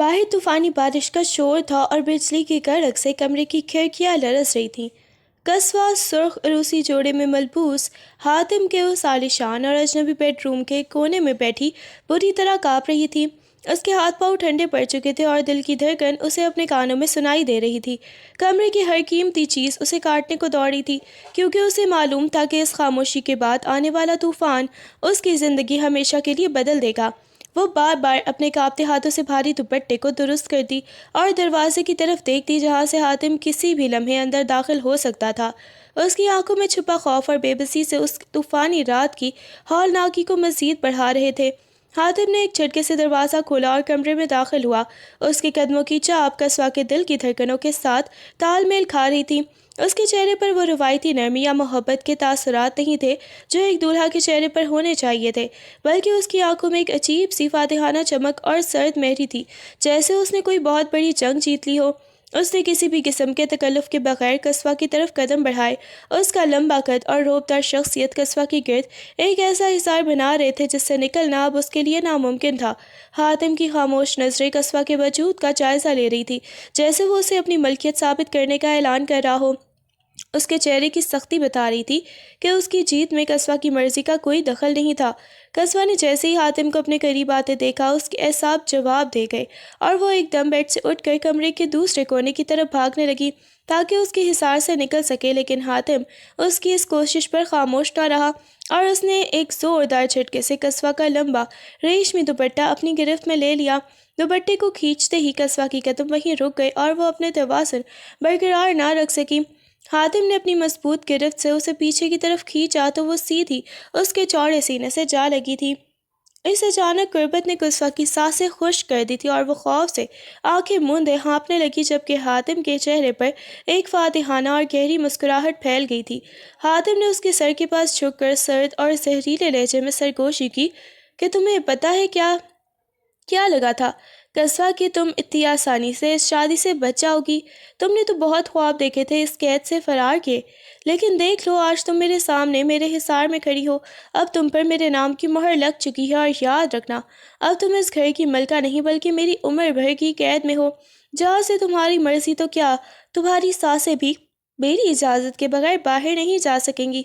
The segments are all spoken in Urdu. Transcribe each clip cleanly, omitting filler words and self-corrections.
باہر طوفانی بارش کا شور تھا اور بجلی کی کڑک سے کمرے کی کھڑکیاں لرز رہی تھیں۔ قصوہ سرخ عروسی جوڑے میں ملبوس حاتم کے اس عالیشان اور اجنبی بیڈ روم کے کونے میں بیٹھی بری طرح کانپ رہی تھی۔ اس کے ہاتھ پاؤں ٹھنڈے پڑ چکے تھے اور دل کی دھڑکن اسے اپنے کانوں میں سنائی دے رہی تھی۔ کمرے کی ہر قیمتی چیز اسے کاٹنے کو دوڑی تھی، کیونکہ اسے معلوم تھا کہ اس خاموشی کے بعد آنے والا طوفان اس کی زندگی ہمیشہ کے لیے بدل دے گا۔ وہ بار بار اپنے کانپتے ہاتھوں سے بھاری دوپٹے کو درست کرتی اور دروازے کی طرف دیکھتی جہاں سے حاتم کسی بھی لمحے اندر داخل ہو سکتا تھا۔ اس کی آنکھوں میں چھپا خوف اور بے بسی سے اس طوفانی رات کی ہولناکی کو مزید بڑھا رہے تھے۔ حاتم نے ایک جھٹکے سے دروازہ کھولا اور کمرے میں داخل ہوا۔ اس کے قدموں کی چاپ قصوہ کے دل کی دھڑکنوں کے ساتھ تال میل کھا رہی تھی۔ اس کے چہرے پر وہ روایتی نرمی یا محبت کے تاثرات نہیں تھے جو ایک دولہا کے چہرے پر ہونے چاہیے تھے، بلکہ اس کی آنکھوں میں ایک عجیب سی فاتحانہ چمک اور سرد مہری تھی، جیسے اس نے کوئی بہت بڑی جنگ جیت لی ہو۔ اس نے کسی بھی قسم کے تکلف کے بغیر قصوہ کی طرف قدم بڑھائے۔ اس کا لمبا قد اور رعب دار شخصیت قصوہ کی گرد ایک ایسا حصار بنا رہے تھے جس سے نکلنا اب اس کے لیے ناممکن تھا۔ حاتم کی خاموش نظریں قصوہ کے وجود کا جائزہ لے رہی تھی، جیسے وہ اسے اپنی ملکیت ثابت کرنے کا اعلان کر رہا ہو۔ اس کے چہرے کی سختی بتا رہی تھی کہ اس کی جیت میں قصوہ کی مرضی کا کوئی دخل نہیں تھا۔ قصوہ نے جیسے ہی حاتم کو اپنے قریب آتے دیکھا، اس کے اعصاب جواب دے گئے اور وہ ایک دم بیڈ سے اٹھ کر کمرے کے دوسرے کونے کی طرف بھاگنے لگی تاکہ اس کے حصار سے نکل سکے، لیکن حاتم اس کی اس کوشش پر خاموش نہ رہا اور اس نے ایک زوردار جھٹکے سے قصوہ کا لمبا ریشمی دوپٹہ اپنی گرفت میں لے لیا۔ دوپٹے کو کھینچتے ہی قصوہ کی قدم وہیں رک گئے اور وہ اپنے توازن برقرار نہ رکھ سکی۔ حاتم نے اپنی مضبوط گرفت سے اسے پیچھے کی طرف کھینچا تو وہ سیدھی اس کے چوڑے سینے سے جا لگی تھی۔ اس اچانک قربت نے قصوہ کی سانسیں خشک کر دی تھی اور وہ خوف سے آنکھیں موندے ہانپنے لگی، جبکہ حاتم کے چہرے پر ایک فاتحانہ اور گہری مسکراہٹ پھیل گئی تھی۔ حاتم نے اس کے سر کے پاس جھک کر سرد اور زہریلے لہجے میں سرگوشی کی کہ تمہیں پتہ ہے کیا لگا تھا قصوہ کہ تم اتنی آسانی سے اس شادی سے بچ جاؤ گی؟ تم نے تو بہت خواب دیکھے تھے اس قید سے فرار کے، لیکن دیکھ لو آج تم میرے سامنے میرے حصار میں کھڑی ہو۔ اب تم پر میرے نام کی مہر لگ چکی ہے، اور یاد رکھنا اب تم اس گھر کی ملکہ نہیں بلکہ میری عمر بھر کی قید میں ہو، جہاں سے تمہاری مرضی تو کیا تمہاری سانسیں بھی میری اجازت کے بغیر باہر نہیں جا سکیں گی۔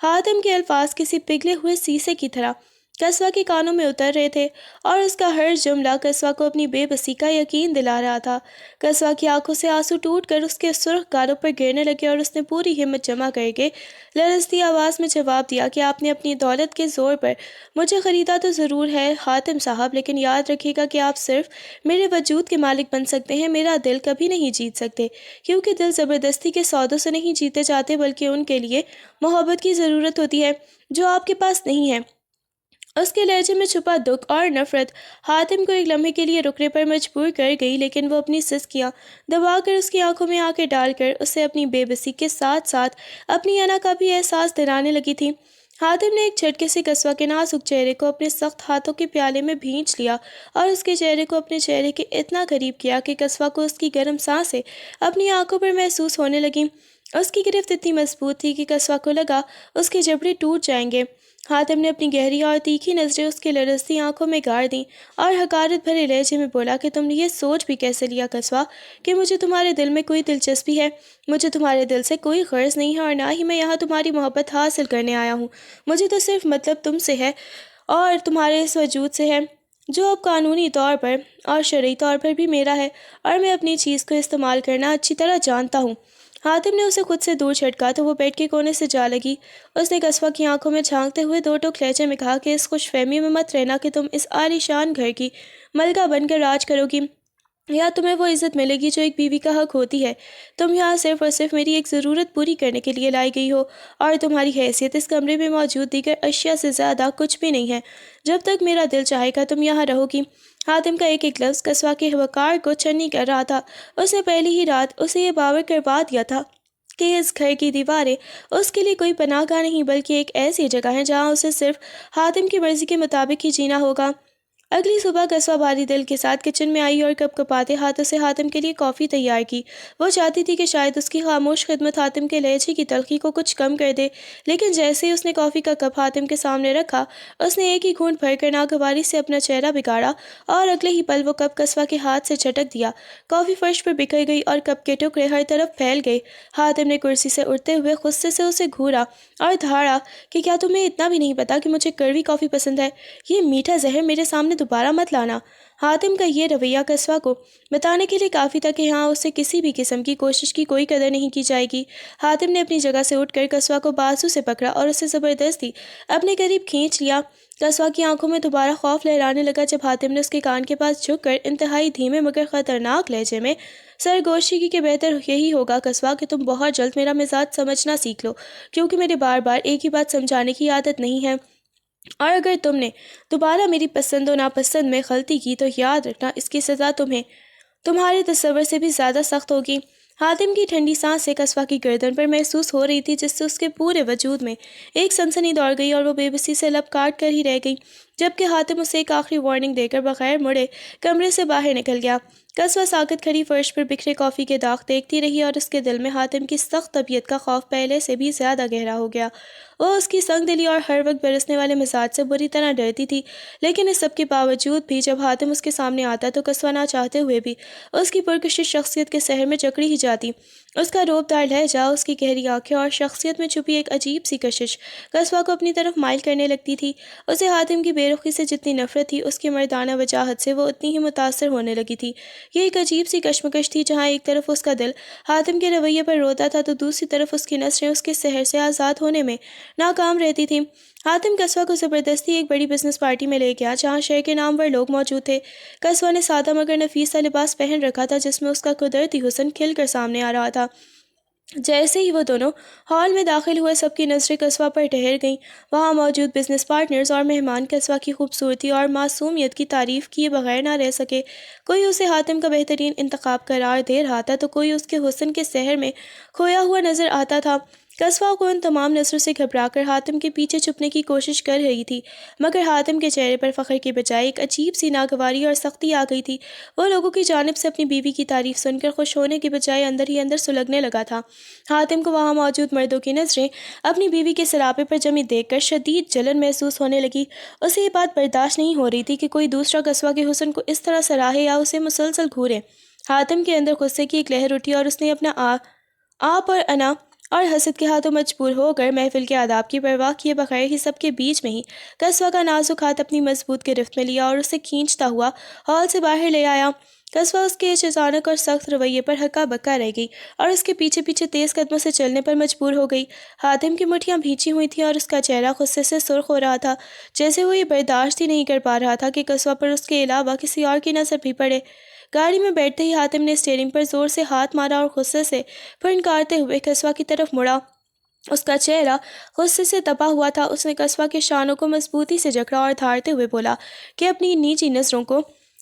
حاتم کے الفاظ کسی پگھلے ہوئے سیسے کی طرح قصوہ کے کانوں میں اتر رہے تھے اور اس کا ہر جملہ قصوہ کو اپنی بے بسی کا یقین دلا رہا تھا۔ قصوہ کی آنکھوں سے آنسو ٹوٹ کر اس کے سرخ گالوں پر گرنے لگے اور اس نے پوری ہمت جمع کر کے لرزتی آواز میں جواب دیا کہ آپ نے اپنی دولت کے زور پر مجھے خریدا تو ضرور ہے حاتم صاحب، لیکن یاد رکھیے گا کہ آپ صرف میرے وجود کے مالک بن سکتے ہیں، میرا دل کبھی نہیں جیت سکتے، کیونکہ دل زبردستی کے سودوں سے نہیں جیتے جاتے بلکہ ان کے لیے محبت کی ضرورت ہوتی ہے جو آپ کے پاس نہیں ہے۔ اس کے لہجے میں چھپا دکھ اور نفرت حاتم کو ایک لمحے کے لیے رکنے پر مجبور کر گئی، لیکن وہ اپنی سسکیاں دبا کر اس کی آنکھوں میں آنکھیں ڈال کر اسے اپنی بے بسی کے ساتھ ساتھ اپنی انا کا بھی احساس دلانے لگی تھی۔ حاتم نے ایک جھٹکے سے قصوہ کے نازک چہرے کو اپنے سخت ہاتھوں کے پیالے میں بھینچ لیا اور اس کے چہرے کو اپنے چہرے کے اتنا قریب کیا کہ قصوہ کو اس کی گرم سانسیں اپنی آنکھوں پر محسوس ہونے لگیں۔ اس کی گرفت اتنی مضبوط تھی کہ قصوہ کو لگا اس کے جبڑے ٹوٹ جائیں گے۔ حاتم نے اپنی گہری اور تیکھی نظریں اس کے لرزتی آنکھوں میں گاڑ دیں اور حقارت بھرے لہجے میں بولا کہ تم نے یہ سوچ بھی کیسے لیا قصوہ کہ مجھے تمہارے دل میں کوئی دلچسپی ہے؟ مجھے تمہارے دل سے کوئی غرض نہیں ہے اور نہ ہی میں یہاں تمہاری محبت حاصل کرنے آیا ہوں۔ مجھے تو صرف مطلب تم سے ہے اور تمہارے اس وجود سے ہے جو اب قانونی طور پر اور شرعی طور پر بھی میرا ہے، اور میں اپنی چیز کو استعمال کرنا اچھی طرح جانتا ہوں۔ حاتم نے اسے خود سے دور جھٹکا تو وہ بیڈ کے کونے سے جا لگی۔ اس نے قصوہ کی آنکھوں میں جھانکتے ہوئے دو ٹوک لہجے میں کہا کہ اس خوش فہمی میں مت رہنا کہ تم اس عالی شان گھر کی ملکہ بن کر راج کرو گی یا تمہیں وہ عزت ملے گی جو ایک بیوی کا حق ہوتی ہے۔ تم یہاں صرف اور صرف میری ایک ضرورت پوری کرنے کے لیے لائی گئی ہو، اور تمہاری حیثیت اس کمرے میں موجود دیگر اشیاء سے زیادہ کچھ بھی نہیں ہے۔ جب تک میرا دل چاہے گا تم یہاں رہو گی۔ حاتم کا ایک ایک لفظ قصوہ کے وقار کو چنی کر رہا تھا۔ اس نے پہلی ہی رات اسے یہ باور کروا دیا تھا کہ اس گھر کی دیواریں اس کے لیے کوئی پناہ گاہ نہیں بلکہ ایک ایسی جگہ ہے جہاں اسے صرف حاتم کی مرضی کے مطابق ہی جینا ہوگا۔ اگلی صبح قصوہ بھاری دل کے ساتھ کچن میں آئی اور کپ کپاتے ہاتھوں سے حاتم کے لیے کافی تیار کی۔ وہ چاہتی تھی کہ شاید اس کی خاموش خدمت حاتم کے لہجے کی تلخی کو کچھ کم کر دے، لیکن جیسے ہی اس نے کافی کا کپ حاتم کے سامنے رکھا، اس نے ایک ہی گھونٹ بھر کر ناگواری سے اپنا چہرہ بگاڑا اور اگلے ہی پل وہ کپ قصوہ کے ہاتھ سے جھٹک دیا۔ کافی فرش پر بکھر گئی اور کپ کے ٹکڑے ہر طرف پھیل گئے۔ حاتم نے کرسی سے اٹھتے ہوئے غصے سے اسے گھورا اور دھاڑا کہ کیا تمہیں اتنا بھی نہیں پتا کہ مجھے کڑوی کافی پسند ہے؟ یہ میٹھا زہر میرے سامنے دوبارہ مت لانا۔ حاتم کا یہ رویہ قصوہ کو بتانے کے لیے کافی تھا کہ ہاں اسے کسی بھی قسم کی کوشش کی کوئی قدر نہیں کی جائے گی۔ حاتم نے اپنی جگہ سے اٹھ کر قصوہ کو بازو سے پکڑا اور اسے زبردستی اپنے قریب کھینچ لیا۔ قصوہ کی آنکھوں میں دوبارہ خوف لہرانے لگا جب حاتم نے اس کے کان کے پاس جھک کر انتہائی دھیمے مگر خطرناک لہجے میں سرگوشی کی کہ بہتر یہی ہوگا قصوہ کہ تم بہت جلد میرا مزاج سمجھنا سیکھ لو، کیونکہ میرے بار بار ایک ہی بات سمجھانے کی عادت نہیں ہے، اور اگر تم نے دوبارہ میری پسند و ناپسند میں غلطی کی تو یاد رکھنا اس کی سزا تمہیں تمہارے تصور سے بھی زیادہ سخت ہوگی۔ حاتم کی ٹھنڈی سانس سے قصوہ کی گردن پر محسوس ہو رہی تھی، جس سے اس کے پورے وجود میں ایک سنسنی دوڑ گئی اور وہ بے بسی سے لب کاٹ کر ہی رہ گئی، جبکہ حاتم اسے ایک آخری وارننگ دے کر بغیر مڑے کمرے سے باہر نکل گیا۔ قصوہ ساکت کھڑی فرش پر بکھرے کافی کے داغ دیکھتی رہی اور اس کے دل میں حاتم کی سخت طبیعت کا خوف پہلے سے بھی زیادہ گہرا ہو گیا۔ وہ اس کی سنگ دلی اور ہر وقت برسنے والے مزاج سے بری طرح ڈرتی تھی، لیکن اس سب کے باوجود بھی جب حاتم اس کے سامنے آتا تو قصوہ نہ چاہتے ہوئے بھی اس کی پرکشش شخصیت کے سحر میں جکڑی ہی جاتی۔ اس کا روب دار لہجہ، اس کی گہری آنکھیں اور شخصیت میں چھپی ایک عجیب سی کشش قصوہ کو اپنی طرف مائل کرنے لگتی تھی۔ اسے حاتم کی بے رخی سے جتنی نفرت تھی، اس کی مردانہ وجاہت سے وہ اتنی ہی متاثر ہونے لگی تھی۔ یہ ایک عجیب سی کشمکش تھی، جہاں ایک طرف اس کا دل حاتم کے رویے پر روتا تھا تو دوسری طرف اس کی نظریں اس کے سحر سے آزاد ہونے میں ناکام رہتی تھیں۔ حاتم قصوہ کو زبردستی ایک بڑی بزنس پارٹی میں لے گیا، جہاں شہر کے نامور لوگ موجود تھے۔ قصوہ نے سادہ مگر نفیس سا لباس پہن رکھا تھا، جس میں اس کا قدرتی حسن کھل کر سامنے آ رہا تھا۔ جیسے ہی وہ دونوں ہال میں داخل ہوئے، سب کی نظریں قصوہ پر ٹھہر گئیں۔ وہاں موجود بزنس پارٹنرز اور مہمان قصوہ کی خوبصورتی اور معصومیت کی تعریف کیے بغیر نہ رہ سکے۔ کوئی اسے حاتم کا بہترین انتخاب قرار دے رہا تھا تو کوئی اس کے حسن کے سحر میں کھویا ہوا نظر آتا تھا۔ قصوہ کو ان تمام نظروں سے گھبرا کر حاتم کے پیچھے چھپنے کی کوشش کر رہی تھی، مگر حاتم کے چہرے پر فخر کے بجائے ایک عجیب سی ناگواری اور سختی آ گئی تھی۔ وہ لوگوں کی جانب سے اپنی بیوی کی تعریف سن کر خوش ہونے کے بجائے اندر ہی اندر سلگنے لگا تھا۔ حاتم کو وہاں موجود مردوں کی نظریں اپنی بیوی کے سراپے پر جمی دیکھ کر شدید جلن محسوس ہونے لگی۔ اسے یہ بات برداشت نہیں ہو رہی تھی کہ کوئی دوسرا قصوہ کے حسن کو اس طرح سراہے یا اسے مسلسل گھورے۔ حاتم کے اندر غصے کی ایک لہر اٹھی اور اس نے اپنا آپ اور انا اور حسد کے ہاتھوں مجبور ہو کر محفل کے آداب کی پرواہ کیے بغیر ہی سب کے بیچ میں ہی قصوہ کا نازک ہاتھ اپنی مضبوط گرفت میں لیا اور اسے کھینچتا ہوا ہال سے باہر لے آیا۔ قصوہ اس کے اس اچانک اور سخت رویے پر ہکا بکا رہ گئی اور اس کے پیچھے پیچھے تیز قدموں سے چلنے پر مجبور ہو گئی۔ حاتم کی مٹھیاں بھینچی ہوئی تھیں اور اس کا چہرہ غصے سے سرخ ہو رہا تھا، جیسے وہ یہ برداشت ہی نہیں کر پا رہا تھا کہ قصوہ پر اس کے علاوہ کسی اور کی نظر بھی پڑے۔ گاڑی میں بیٹھتے ہی حاتم نے اسٹیئرنگ پر زور سے ہاتھ مارا اور غصے سے پھنکارتے ہوئے قصوہ کی طرف مڑا۔ اس کا چہرہ غصے سے تپا ہوا تھا۔ اس نے قصوہ کے شانوں کو مضبوطی سے جکڑا اور دھاڑتے ہوئے بولا کہ اپنی نیچی نظروں کو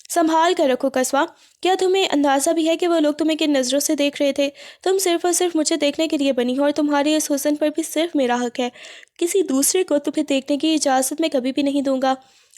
سنبھال کر رکھو قصوہ۔ کیا تمہیں اندازہ بھی ہے کہ وہ لوگ تمہیں کن نظروں سے دیکھ رہے تھے؟ تم صرف اور صرف مجھے دیکھنے کے لیے بنی ہو اور تمہارے اس حسن پر بھی صرف میرا حق ہے۔ کسی دوسرے کو تمہیں دیکھنے کی اجازت میں کبھی بھی نہیں دوں گا۔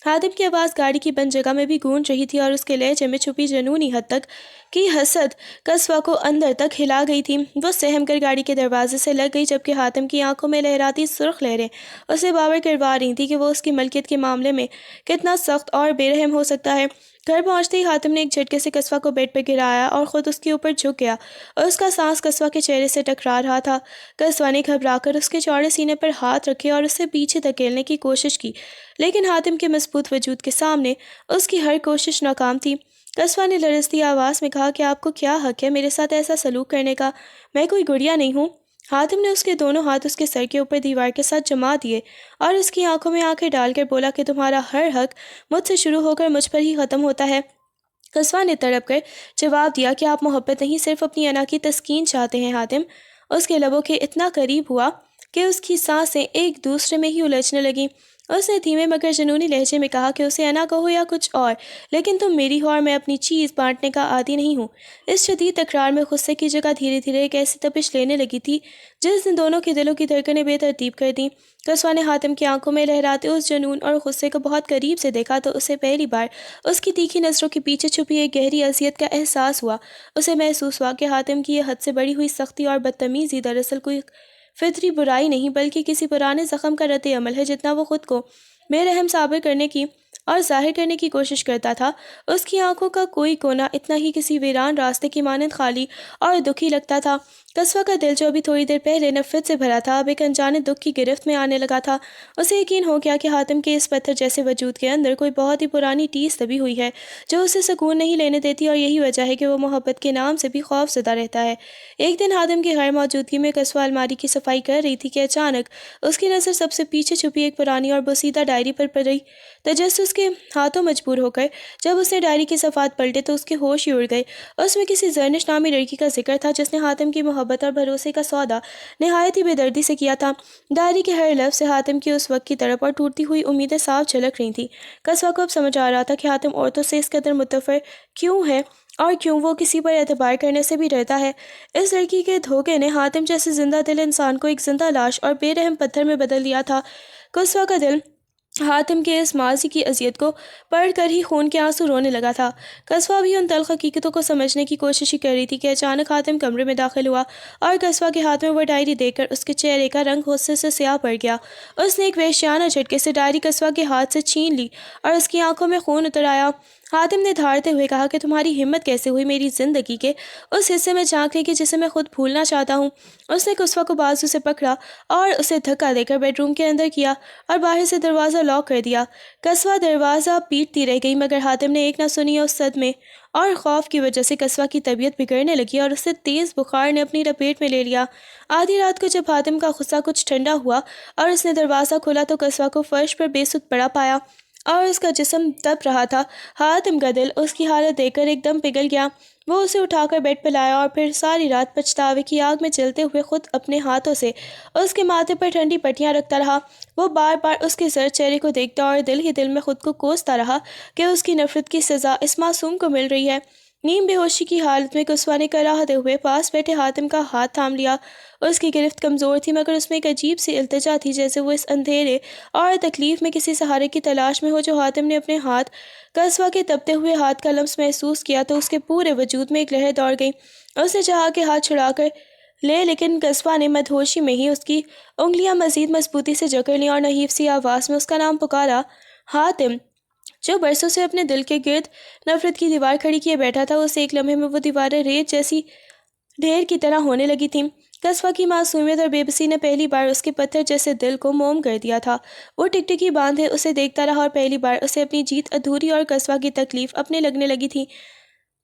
حاتم کی آواز گاڑی کی بند جگہ میں بھی گونج رہی تھی اور اس کے لہجے میں چھپی جنونی حد تک کی حسد قصوہ کو اندر تک ہلا گئی تھی۔ وہ سہم کر گاڑی کے دروازے سے لگ گئی، جبکہ حاتم کی آنکھوں میں لہراتی سرخ لہریں اسے باور کروا رہی تھی کہ وہ اس کی ملکیت کے معاملے میں کتنا سخت اور بے رحم ہو سکتا ہے۔ گھر پہنچتے ہی حاتم نے ایک جھٹکے سے قصوہ کو بیڈ پر گرایا اور خود اس کے اوپر جھک گیا اور اس کا سانس قصوہ کے چہرے سے ٹکرا رہا تھا۔ قصوہ نے گھبرا کر اس کے چوڑے سینے پر ہاتھ رکھے اور اسے پیچھے دھکیلنے کی کوشش کی، لیکن حاتم کے مضبوط وجود کے سامنے اس کی ہر کوشش ناکام تھی۔ قصوہ نے لرزتی آواز میں کہا کہ آپ کو کیا حق ہے میرے ساتھ ایسا سلوک کرنے کا؟ میں کوئی گڑیا نہیں ہوں۔ حاتم نے اس کے دونوں ہاتھ اس کے سر کے اوپر دیوار کے ساتھ جما دیے اور اس کی آنکھوں میں آنکھیں ڈال کر بولا کہ تمہارا ہر حق مجھ سے شروع ہو کر مجھ پر ہی ختم ہوتا ہے۔ قصوہ نے تڑپ کر جواب دیا کہ آپ محبت نہیں، صرف اپنی انا کی تسکین چاہتے ہیں۔ حاتم اس کے لبوں کے اتنا قریب ہوا کہ اس کی سانسیں ایک دوسرے میں ہی الجھنے لگیں۔ اس نے دھیمے مگر جنونی لہجے میں کہا کہ اسے انا کہو یا کچھ اور، لیکن تم میری ہو اور میں اپنی چیز بانٹنے کا عادی نہیں ہوں۔ اس شدید تکرار میں غصے کی جگہ دھیرے دھیرے ایک ایسی تپش لینے لگی تھی جس نے دونوں کے دلوں کی دھڑکنیں بے ترتیب کر دیں۔ قصوہ نے حاتم کی آنکھوں میں لہراتے اس جنون اور غصے کو بہت قریب سے دیکھا تو اسے پہلی بار اس کی تیکھی نظروں کے پیچھے چھپی ایک گہری اذیت کا احساس ہوا۔ اسے محسوس ہوا کہ حاتم کی یہ حد سے بڑی ہوئی سختی اور بدتمیزی دراصل کوئی فطری برائی نہیں بلکہ کسی پرانے زخم کا رد عمل ہے۔ جتنا وہ خود کو بے رحم صابر کرنے کی اور ظاہر کرنے کی کوشش کرتا تھا، اس کی آنکھوں کا کوئی کونا اتنا ہی کسی ویران راستے کی مانند خالی اور دکھی لگتا تھا۔ قصوہ کا دل جو ابھی تھوڑی دیر پہلے نفرت سے بھرا تھا، اب ایک انجانے دکھ کی گرفت میں آنے لگا تھا۔ اسے یقین ہو گیا کہ حاتم کے اس پتھر جیسے وجود کے اندر کوئی بہت ہی پرانی ٹیس دبی ہوئی ہے جو اسے سکون نہیں لینے دیتی، اور یہی وجہ ہے کہ وہ محبت کے نام سے بھی خوف زدہ رہتا ہے۔ ایک دن حاتم کی غیر موجودگی میں قصوہ الماری کی صفائی کر رہی تھی کہ اچانک اس کی نظر سب سے پیچھے چھپی ایک پرانی اور بوسیدہ ڈائری پر پڑی۔ تجسس کے ہاتھوں مجبور ہو کر جب اس نے ڈائری کے صفحات پلٹے تو اس کے ہوش ہی اڑ گئے۔ اس میں کسی زرنش نامی لڑکی کا ذکر تھا جس نے حاتم کی محبت اور بھروسے کا سودا نہایت ہی بے دردی سے کیا تھا۔ ڈائری کے ہر لفظ سے حاتم کی اس وقت کی تڑپ اور ٹوٹتی ہوئی امیدیں صاف جھلک رہی تھیں۔ قصوہ کو اب سمجھ آ رہا تھا کہ حاتم عورتوں سے اس قدر متفر کیوں ہے اور کیوں وہ کسی پر اعتبار کرنے سے بھی ڈرتا ہے۔ اس لڑکی کے دھوکے نے حاتم جیسے زندہ دل انسان کو ایک زندہ لاش اور بے رحم پتھر میں بدل دیا تھا۔ قصوہ کا دل حاتم کے اس ماضی کی اذیت کو پڑھ کر ہی خون کے آنسو رونے لگا تھا۔ قصوہ بھی ان تلخ حقیقتوں کو سمجھنے کی کوشش ہی کر رہی تھی کہ اچانک حاتم کمرے میں داخل ہوا اور قصوہ کے ہاتھ میں وہ ڈائری دیکھ کر اس کے چہرے کا رنگ غصے سے سیاہ پڑ گیا۔ اس نے ایک وحشیانہ جھٹکے سے ڈائری قصوہ کے ہاتھ سے چھین لی اور اس کی آنکھوں میں خون اتر آیا۔ حاتم نے دھاڑتے ہوئے کہا کہ تمہاری ہمت کیسے ہوئی میری زندگی کے اس حصے میں جھانکنے کی جسے میں خود بھولنا چاہتا ہوں۔ اس نے قصوہ کو بازو سے پکڑا اور اسے دھکا دے کر بیڈ روم کے اندر کیا اور باہر سے دروازہ لاک کر دیا۔ قصوہ دروازہ پیٹتی رہ گئی مگر حاتم نے ایک نہ سنی۔ اس صدمے اور خوف کی وجہ سے قصوہ کی طبیعت بگڑنے لگی اور اسے تیز بخار نے اپنی لپیٹ میں لے لیا۔ آدھی رات کو جب حاتم کا غصہ کچھ ٹھنڈا ہوا اور اس نے دروازہ کھولا تو قصوہ کو فرش پر بے سود پڑا پایا اور اس کا جسم تپ رہا تھا۔ حاتم کا دل اس کی حالت دیکھ کر ایک دم پگھل گیا۔ وہ اسے اٹھا کر بیڈ پہ لایا اور پھر ساری رات پچھتاوے کی آگ میں جلتے ہوئے خود اپنے ہاتھوں سے اس کے ماتھے پر ٹھنڈی پٹیاں رکھتا رہا۔ وہ بار بار اس کے زرد چہرے کو دیکھتا اور دل ہی دل میں خود کو کوستا رہا کہ اس کی نفرت کی سزا اس معصوم کو مل رہی ہے۔ نیم بے ہوشی کی حالت میں قصوہ نے کراہتے ہوئے پاس بیٹھے حاتم کا ہاتھ تھام لیا۔ اس کی گرفت کمزور تھی مگر اس میں ایک عجیب سی التجا تھی جیسے وہ اس اندھیرے اور تکلیف میں کسی سہارے کی تلاش میں ہو۔ جو حاتم نے اپنے ہاتھ قصوہ کے تپتے ہوئے ہاتھ کا لمس محسوس کیا تو اس کے پورے وجود میں ایک لہر دوڑ گئی۔ اس نے چاہا کہ ہاتھ چھڑا کر لے لیکن قصوہ نے مدہوشی میں ہی اس کی انگلیاں مزید مضبوطی سے جکڑ لیں اور نحیف سی آواز میں اس کا نام پکارا۔ حاتم جو برسوں سے اپنے دل کے گرد نفرت کی دیوار کھڑی کیے بیٹھا تھا، اسے ایک لمحے میں وہ دیواریں ریت جیسی ڈھیر کی طرح ہونے لگی تھیں۔ قصوہ کی معصومیت اور بے بسی نے پہلی بار اس کے پتھر جیسے دل کو موم کر دیا تھا۔ وہ ٹکٹکی باندھے اسے دیکھتا رہا اور پہلی بار اسے اپنی جیت ادھوری اور قصوہ کی تکلیف اپنے لگنے لگی تھی۔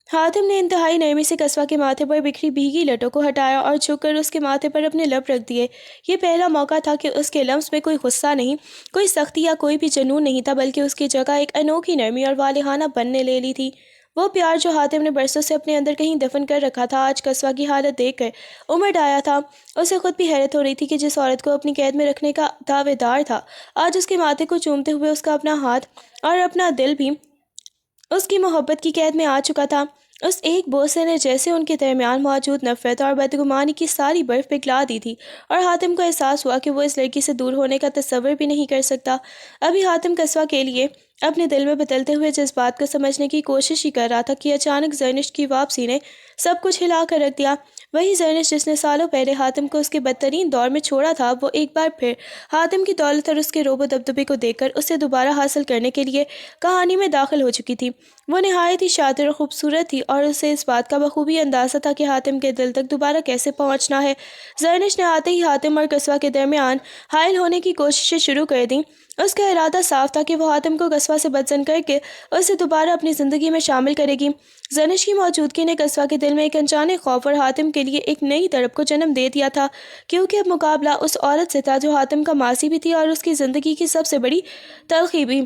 حاتم نے انتہائی نرمی سے قصوہ کے ماتھے پر بکھری بھیگی لٹوں کو ہٹایا اور جھک کر اس کے ماتھے پر اپنے لب رکھ دیے۔ یہ پہلا موقع تھا کہ اس کے لمس میں کوئی غصہ نہیں، کوئی سختی یا کوئی بھی جنون نہیں تھا، بلکہ اس کی جگہ ایک انوکھی نرمی اور والہانہ پن نے لے لی تھی۔ وہ پیار جو حاتم نے برسوں سے اپنے اندر کہیں دفن کر رکھا تھا، آج قصوہ کی حالت دیکھ کر امڑ آیا تھا۔ اسے خود بھی حیرت ہو رہی تھی کہ جس عورت کو اپنی قید میں رکھنے کا دعوے دار تھا، آج اس کے ماتھے کو چومتے ہوئے اس کا اپنا ہاتھ اور اپنا دل بھی اس کی محبت کی قید میں آ چکا تھا۔ اس ایک بوسے نے جیسے ان کے درمیان موجود نفرت اور بدگمانی کی ساری برف پگھلا دی تھی، اور حاتم کو احساس ہوا کہ وہ اس لڑکی سے دور ہونے کا تصور بھی نہیں کر سکتا۔ ابھی حاتم قصوہ کے لیے اپنے دل میں بدلتے ہوئے جذبات کو سمجھنے کی کوشش ہی کر رہا تھا کہ اچانک زرنش کی واپسی نے سب کچھ ہلا کر رکھ دیا۔ وہی زرنش جس نے سالوں پہلے حاتم کو اس کے بدترین دور میں چھوڑا تھا، وہ ایک بار پھر حاتم کی دولت اور اس کے روب و دبدبے کو دیکھ کر اسے دوبارہ حاصل کرنے کے لیے کہانی میں داخل ہو چکی تھی۔ وہ نہایت ہی شاطر اور خوبصورت تھی اور اسے اس بات کا بخوبی اندازہ تھا کہ حاتم کے دل تک دوبارہ کیسے پہنچنا ہے۔ زرنش نے آتے ہی حاتم اور قصوہ کے درمیان حائل ہونے کی کوششیں شروع کر دیں۔ اس کا ارادہ صاف تھا کہ وہ حاتم کو قصوہ سے بدزن کر کے اسے دوبارہ اپنی زندگی میں شامل کرے گی۔ زرنش کی موجودگی نے قصوہ کے دل میں ایک انجانے خوف اور حاتم کے لیے ایک نئی تڑپ کو جنم دے دیا تھا، کیونکہ اب مقابلہ اس عورت سے تھا جو حاتم کا ماضی بھی تھی اور اس کی زندگی کی سب سے بڑی تلخی بھی۔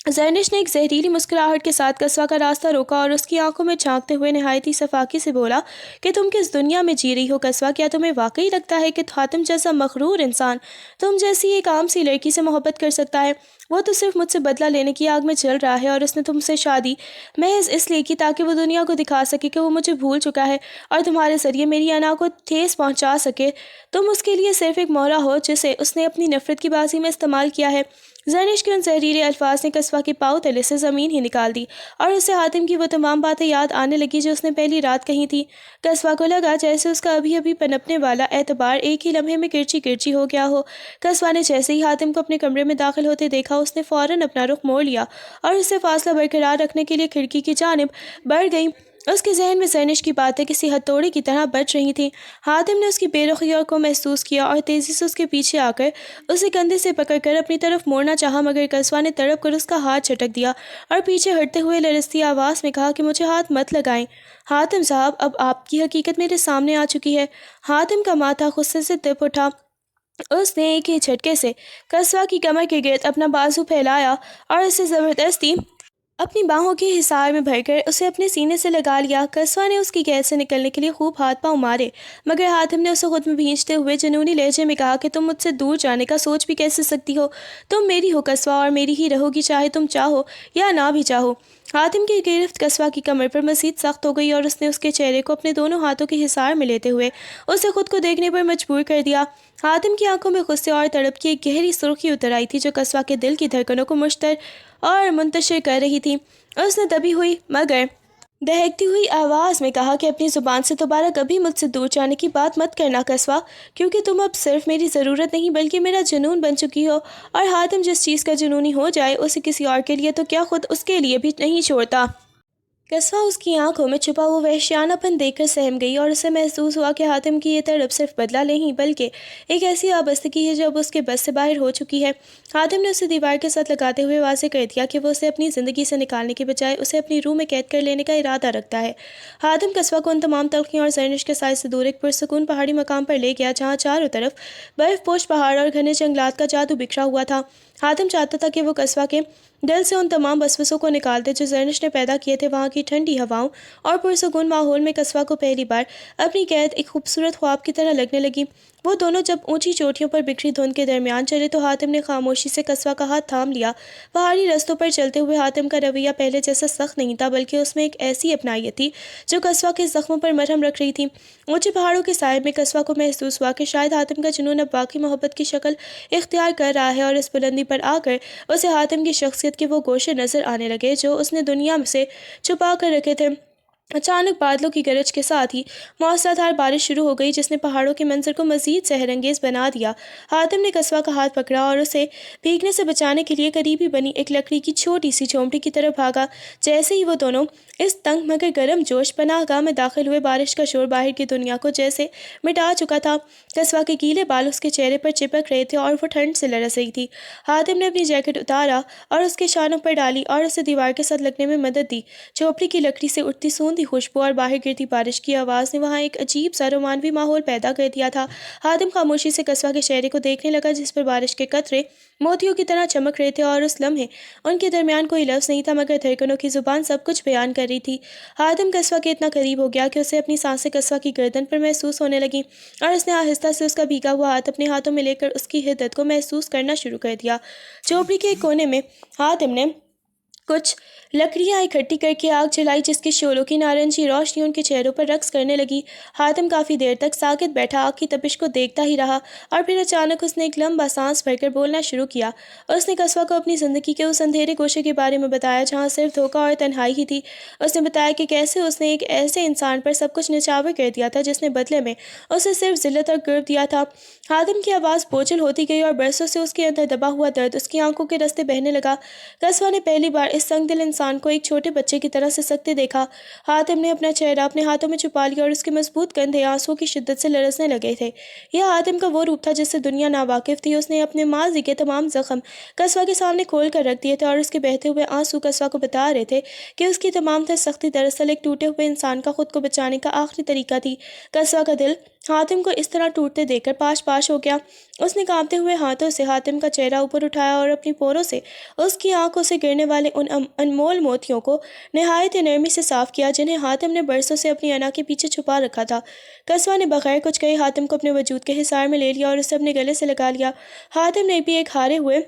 زینش نے ایک زہریلی مسکراہٹ کے ساتھ قصوہ کا راستہ روکا اور اس کی آنکھوں میں جھانکتے ہوئے نہایت ہی صفاقی سے بولا کہ تم کس دنیا میں جی رہی ہو قصوہ؟ کیا تمہیں واقعی لگتا ہے کہ حاتم جیسا مغرور انسان تم جیسی ایک عام سی لڑکی سے محبت کر سکتا ہے؟ وہ تو صرف مجھ سے بدلہ لینے کی آگ میں جل رہا ہے، اور اس نے تم سے شادی محض اس لیے کی تاکہ وہ دنیا کو دکھا سکے کہ وہ مجھے بھول چکا ہے اور تمہارے ذریعے میری انا کو ٹھیس پہنچا سکے۔ تم اس کے لیے صرف ایک مولا ہو جسے اس نے اپنی نفرت کی بازی میں استعمال کیا ہے۔ زینش کے ان زہریلے الفاظ نے قصوہ کے پاؤں تلے سے زمین ہی نکال دی اور اسے حاتم کی وہ تمام باتیں یاد آنے لگی جو اس نے پہلی رات کہی تھی۔ قصوہ کو لگا جیسے اس کا ابھی ابھی پنپنے والا اعتبار ایک ہی لمحے میں کرچی کرچی ہو گیا ہو۔ قصوہ نے جیسے ہی حاتم کو اپنے کمرے میں داخل ہوتے دیکھا، اس نے فوراً اپنا رخ موڑ لیا اور اس سے فاصلہ برقرار رکھنے کے لیے کھڑکی کی جانب بڑھ گئی۔ اس کے ذہن میں زینش کی باتیں کسی ہتھوڑے کی طرح بج رہی تھیں۔ حاتم نے اس کی بے رخی کو محسوس کیا اور تیزی سے اس کے پیچھے آ کر اسے کندھے سے پکڑ کر اپنی طرف موڑنا چاہا، مگر قصوہ نے تڑپ کر اس کا ہاتھ جھٹک دیا اور پیچھے ہٹتے ہوئے لرزتی آواز میں کہا کہ مجھے ہاتھ مت لگائیں حاتم صاحب، اب آپ کی حقیقت میرے سامنے آ چکی ہے۔ حاتم کا ماتھا غصے سے تپ اٹھا۔ اس نے ایک ہی جھٹکے سے قصوہ کی کمر کے گرد اپنا بازو پھیلایا اور اسے زبردستی اپنی باہوں کے حصار میں بھر کر اسے اپنے سینے سے لگا لیا۔ قصوہ نے اس کی قید سے نکلنے کے لیے خوب ہاتھ پاؤں مارے، مگر حاتم نے اسے خود میں بھینچتے ہوئے جنونی لہجے میں کہا کہ تم مجھ سے دور جانے کا سوچ بھی کیسے سکتی ہو؟ تم میری ہو قصوہ، اور میری ہی رہو گی، چاہے تم چاہو یا نہ بھی چاہو۔ حاتم کی گرفت قصوہ کی کمر پر مزید سخت ہو گئی اور اس نے اس کے چہرے کو اپنے دونوں ہاتھوں کے حصار میں لیتے ہوئے اسے خود کو دیکھنے پر مجبور کر دیا۔ حاتم کی آنکھوں میں غصے اور تڑپ کی ایک گہری سرخی اتر آئی تھی جو قصوہ کے دل کی دھڑکنوں کو مشتعل اور منتشر کر رہی تھی۔ اس نے دبی ہوئی مگر دہکتی ہوئی آواز میں کہا کہ اپنی زبان سے دوبارہ کبھی مجھ سے دور جانے کی بات مت کرنا قصوہ، کیونکہ تم اب صرف میری ضرورت نہیں بلکہ میرا جنون بن چکی ہو، اور حاتم جس چیز کا جنونی ہو جائے اسے کسی اور کے لیے تو کیا خود اس کے لیے بھی نہیں چھوڑتا۔ قصوہ اس کی آنکھوں میں چھپا وہ وحشیانہ پن دیکھ کر سہم گئی اور اسے محسوس ہوا کہ حاتم کی یہ تڑپ صرف بدلہ نہیں بلکہ ایک ایسی آبستگی ہے جو اب اس کے بس سے باہر ہو چکی ہے۔ حاتم نے اسے دیوار کے ساتھ لگاتے ہوئے واضح کر دیا کہ وہ اسے اپنی زندگی سے نکالنے کے بجائے اسے اپنی روح میں قید کر لینے کا ارادہ رکھتا ہے۔ حاتم قصوہ کو ان تمام تلخیوں اور زرنش کے سائے سے دور ایک پرسکون پہاڑی مقام پر لے گیا جہاں چاروں طرف برف پوش پہاڑ اور گھنے جنگلات کا جادو بکھرا ہوا تھا۔ حاتم چاہتا تھا کہ وہ قصوہ کے دل سے ان تمام وسوسوں کو نکال دے جو زرنش نے پیدا کیے تھے۔ وہاں کی ٹھنڈی ہواؤں اور پرسکون ماحول میں قصوہ کو پہلی بار اپنی قید ایک خوبصورت خواب کی طرح لگنے لگی۔ وہ دونوں جب اونچی چوٹیوں پر بکھری دھند کے درمیان چلے تو حاتم نے خاموشی سے قصوہ کا ہاتھ تھام لیا۔ پہاڑی رستوں پر چلتے ہوئے حاتم کا رویہ پہلے جیسا سخت نہیں تھا، بلکہ اس میں ایک ایسی اپنائیت تھی جو قصوہ کے زخموں پر مرہم رکھ رہی تھی۔ اونچے پہاڑوں کے سائے میں قصوہ کو محسوس ہوا کہ شاید حاتم کا جنون اب واقعی محبت کی شکل اختیار کر رہا ہے، اور اس بلندی پر آ کر اسے حاتم کی شخصیت کے وہ گوشے نظر آنے لگے جو اس نے دنیا سے چھپا کر رکھے تھے۔ اچانک بادلوں کی گرج کے ساتھ ہی موسلادھار بارش شروع ہو گئی جس نے پہاڑوں کے منظر کو مزید سحر انگیز بنا دیا۔ حاتم نے قصوہ کا ہاتھ پکڑا اور اسے بھیگنے سے بچانے کے لیے قریبی بنی ایک لکڑی کی چھوٹی سی جھونپڑی کی طرف بھاگا۔ جیسے ہی وہ دونوں اس تنگ مگر گرم جوش پناہ گاہ میں داخل ہوئے، بارش کا شور باہر کی دنیا کو جیسے مٹا چکا تھا۔ قصوہ کے گیلے بال اس کے چہرے پر چپک رہے تھے اور وہ ٹھنڈ سے لرز رہی تھی۔ حاتم نے اپنی جیکٹ اتارا اور اس کے شانوں پر ڈالی اور اسے دیوار کے ساتھ لگنے میں مدد دی۔ جھونپڑی کی لکڑی سے اٹھتی سوندھی خوشبو اور باہر گرتی بارش کی آواز نے وہاں ایک عجیب سا رومانوی ماحول پیدا کر دیا تھا۔ حاتم خاموشی سے قصوہ کے چہرے کو دیکھنے لگا جس پر بارش کے قطرے موتیوں کی طرح چمک رہے تھے، اور اس لمحے ان کے درمیان کوئی لفظ نہیں تھا مگر دھڑکنوں کی زبان سب کچھ بیان کر رہی تھی۔ حاتم قصوہ کے اتنا قریب ہو گیا کہ اسے اپنی سانسیں قصوہ کی گردن پر محسوس ہونے لگیں، اور اس نے آہستہ سے اس کا بھیگا ہوا ہاتھ اپنے ہاتھوں میں لے کر اس کی حدت کو محسوس کرنا شروع کر دیا۔ جھونپڑی کے ایک کونے میں حاتم نے کچھ لکڑیاں اکٹھی کر کے آگ جلائی جس کے شعلوں کی نارنجی روشنی ان کے چہروں پر رقص کرنے لگی۔ حاتم کافی دیر تک ساکت بیٹھا آگ کی تپش کو دیکھتا ہی رہا، اور پھر اچانک اس نے ایک لمبا سانس بھر کر بولنا شروع کیا۔ اس نے قصوہ کو اپنی زندگی کے اس اندھیرے گوشے کے بارے میں بتایا جہاں صرف دھوکہ اور تنہائی ہی تھی۔ اس نے بتایا کہ کیسے اس نے ایک ایسے انسان پر سب کچھ نچھاور کر دیا تھا جس نے بدلے میں اسے صرف ذلت اور گرو دیا تھا۔ حاتم کی آواز بوجھل ہوتی گئی اور برسوں سے اس کے اندر دبا ہوا درد اس کی آنکھوں کے رستے بہنے لگا۔ قصوہ نے پہلی بار اس سنگ دل انسان کو ایک چھوٹے بچے کی طرح سے سکتے دیکھا۔ حاتم نے اپنا چہرہ اپنے ہاتھوں میں چھپا لیا اور اس کے مضبوط کندھے آنسوؤں کی شدت سے لرزنے لگے تھے۔ یہ حاتم کا وہ روپ تھا جس سے دنیا ناواقف تھی۔ اس نے اپنے ماضی کے تمام زخم قصوہ کے سامنے کھول کر رکھ دیے تھے، اور اس کے بہتے ہوئے آنسو قصوہ کو بتا رہے تھے کہ اس کی تمام تر سختی دراصل ایک ٹوٹے ہوئے انسان کا خود کو بچانے کا آخری طریقہ تھی۔ قصوہ کا دل حاتم کو اس طرح ٹوٹتے دیکھ کر پاش پاش ہو گیا۔ اس نے کانپتے ہوئے ہاتھوں سے حاتم کا چہرہ اوپر اٹھایا اور اپنی پوروں سے اس کی آنکھوں سے گرنے والے ان انمول موتیوں کو نہایت نرمی سے صاف کیا جنہیں حاتم نے برسوں سے اپنی انا کے پیچھے چھپا رکھا تھا۔ قصوہ نے بغیر کچھ کہے حاتم کو اپنے وجود کے حصار میں لے لیا اور اسے اپنے گلے سے لگا لیا۔ حاتم نے بھی ایک ہارے ہوئے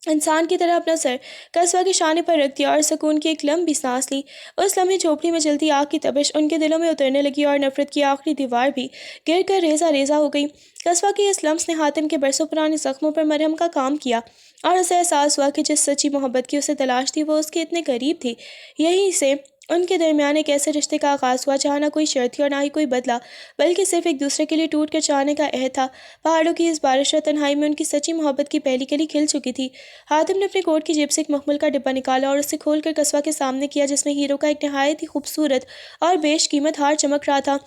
انسان کی طرح اپنا سر قصوہ کے شانے پر رکھ دیا اور سکون کی ایک لمبی سانس لی۔ اس لمحے جھوپڑی میں جلتی آگ کی تپش ان کے دلوں میں اترنے لگی اور نفرت کی آخری دیوار بھی گر کر ریزہ ریزہ ہو گئی۔ قصوہ کی اس لمس نے حاتم کے برسوں پرانے زخموں پر مرہم کا کام کیا اور اسے احساس ہوا کہ جس سچی محبت کی اسے تلاش تھی وہ اس کے اتنے قریب تھی۔ یہیں سے ان کے درمیان ایک ایسے رشتے کا آغاز ہوا جہاں نہ کوئی شرط تھی اور نہ ہی کوئی بدلہ، بلکہ صرف ایک دوسرے کے لیے ٹوٹ کر چاہنے کا عہد تھا۔ پہاڑوں کی اس بارش اور تنہائی میں ان کی سچی محبت کی پہلی کلی کھل چکی تھی۔ حاتم نے اپنے کوٹ کی جیب سے ایک مخمل کا ڈبہ نکالا اور اسے کھول کر قصوہ کے سامنے کیا جس میں ہیرو کا ایک نہایت ہی خوبصورت اور بیش قیمت ہار چمک رہا تھا۔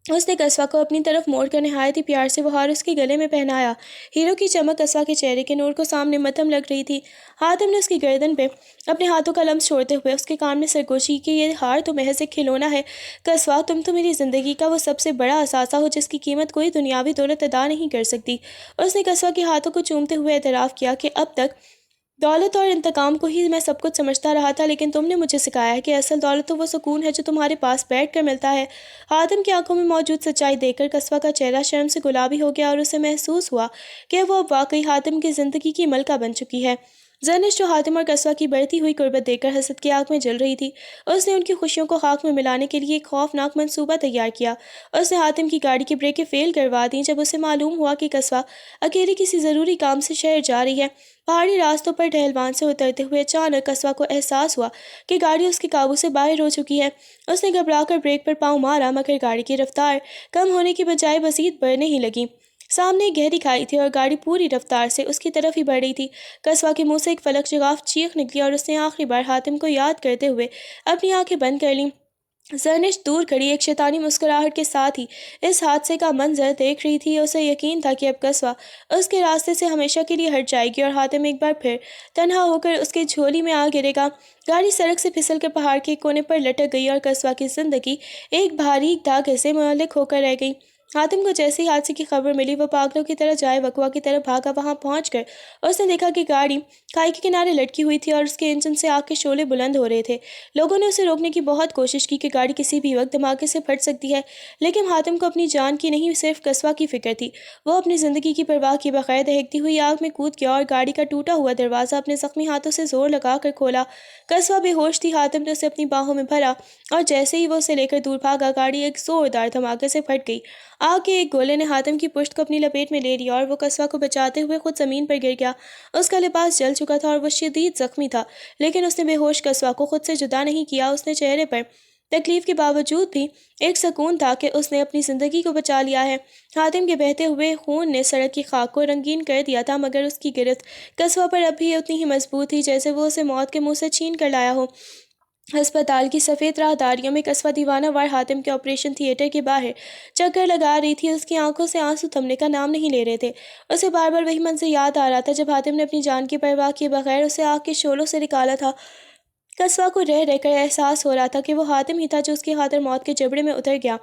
اس نے قصوہ کو اپنی طرف موڑ کر نہایت ہی پیار سے وہ ہار اس کے گلے میں پہنایا۔ ہیرو کی چمک قصوہ کے چہرے کے نور کو سامنے متھم لگ رہی تھی۔ حاتم نے اس کی گردن پہ اپنے ہاتھوں کا لمس چھوڑتے ہوئے اس کے کان میں سرگوشی کہ یہ ہار تو محض ایک کھلونا ہے قصوہ، تم تو میری زندگی کا وہ سب سے بڑا اثاثہ ہو جس کی قیمت کوئی دنیاوی دولت ادا نہیں کر سکتی۔ اس نے قصوہ کے ہاتھوں کو چومتے ہوئے اعتراف کیا کہ اب تک دولت اور انتقام کو ہی میں سب کچھ سمجھتا رہا تھا، لیکن تم نے مجھے سکھایا ہے کہ اصل دولت تو وہ سکون ہے جو تمہارے پاس بیٹھ کر ملتا ہے۔ حاتم کی آنکھوں میں موجود سچائی دیکھ کر قصوہ کا چہرہ شرم سے گلابی ہو گیا اور اسے محسوس ہوا کہ وہ اب واقعی حاتم کی زندگی کی ملکہ بن چکی ہے۔ زرنش جو حاتم اور قصوہ کی بڑھتی ہوئی قربت دیکھ کر حسد کی آگ میں جل رہی تھی، اس نے ان کی خوشیوں کو خاک میں ملانے کے لیے ایک خوفناک منصوبہ تیار کیا۔ اس نے حاتم کی گاڑی کی بریکیں فیل کروا دیں جب اسے معلوم ہوا کہ قصوہ اکیلی کسی ضروری کام سے شہر جا رہی ہے۔ پہاڑی راستوں پر ڈھلوان سے اترتے ہوئے اچانک قصوہ کو احساس ہوا کہ گاڑی اس کے قابو سے باہر ہو چکی ہے۔ اس نے گھبرا کر بریک پر پاؤں مارا مگر گاڑی کی رفتار کم ہونے کی بجائے مزید بڑھنے ہی لگی۔ سامنے ایک گہری کھائی تھی اور گاڑی پوری رفتار سے اس کی طرف ہی بڑھ رہی تھی۔ قصوہ کے منہ سے ایک فلک شگاف چیخ نکلی اور اس نے آخری بار حاتم کو یاد کرتے ہوئے اپنی آنکھیں بند کر لیں۔ زرنش دور کھڑی ایک شیطانی مسکراہٹ کے ساتھ ہی اس حادثے کا منظر دیکھ رہی تھی۔ اسے یقین تھا کہ اب قصوہ اس کے راستے سے ہمیشہ کے لیے ہٹ جائے گی اور حاتم ایک بار پھر تنہا ہو کر اس کے جھولی میں آ گرے گا۔ گاڑی سڑک سے پھسل کر پہاڑ کے کونے پر لٹک گئی اور قصوہ کی زندگی ایک باریک دھاگے سے معلق ہو کر رہ گئی۔ حاتم کو جیسے ہی حادثے کی خبر ملی وہ پاگلوں کی طرح جائے وقوع کی طرف بھاگا۔ وہاں پہنچ کر اس نے دیکھا کہ گاڑی کھائی کے کنارے لٹکی ہوئی تھی اور اس کے انجن سے آگ کے شعلے بلند ہو رہے تھے۔ لوگوں نے اسے روکنے کی بہت کوشش کی کہ گاڑی کسی بھی وقت دھماکے سے پھٹ سکتی ہے، لیکن حاتم کو اپنی جان کی نہیں صرف قصوہ کی فکر تھی۔ وہ اپنی زندگی کی پرواہ کیے بغیر دہکتی ہوئی آگ میں کود گیا اور گاڑی کا ٹوٹا ہوا دروازہ اپنے زخمی ہاتھوں سے زور لگا کر کھولا۔ قصوہ بے ہوش تھی۔ حاتم نے اسے اپنی باہوں میں بھرا اور جیسے ہی وہ اسے لے کر دور بھاگا گاڑی ایک زوردار دھماکے سے پھٹ گئی۔ آگ کے ایک گولے نے حاتم کی پشت کو اپنی لپیٹ میں لے لیا اور وہ قصوہ کو بچاتے ہوئے خود زمین پر گر گیا۔ اس کا لباس جل چکا تھا اور وہ شدید زخمی تھا، لیکن اس نے بے ہوش قصوہ کو خود سے جدا نہیں کیا۔ اس نے چہرے پر تکلیف کے باوجود بھی ایک سکون تھا کہ اس نے اپنی زندگی کو بچا لیا ہے۔ حاتم کے بہتے ہوئے خون نے سڑک کی خاک کو رنگین کر دیا تھا مگر اس کی گرفت قصوہ پر اب بھی اتنی ہی مضبوط تھی جیسے وہ اسے موت کے منہ سے چھین کر لایا ہو۔ ہسپتال کی سفید راہداریوں میں قصوہ دیوانہ وار حاتم کے آپریشن تھیٹر کے باہر چکر لگا رہی تھی۔ اس کی آنکھوں سے آنسو تھمنے کا نام نہیں لے رہے تھے۔ اسے بار بار وہی منظر یاد آ رہا تھا جب حاتم نے اپنی جان کی پرواہ کیے بغیر اسے آگ کے شعلوں سے نکالا تھا۔ قصوہ کو رہ رہ کر احساس ہو رہا تھا کہ وہ حاتم ہی تھا جو اس کی خاطر موت کے جبڑے میں اتر گیا۔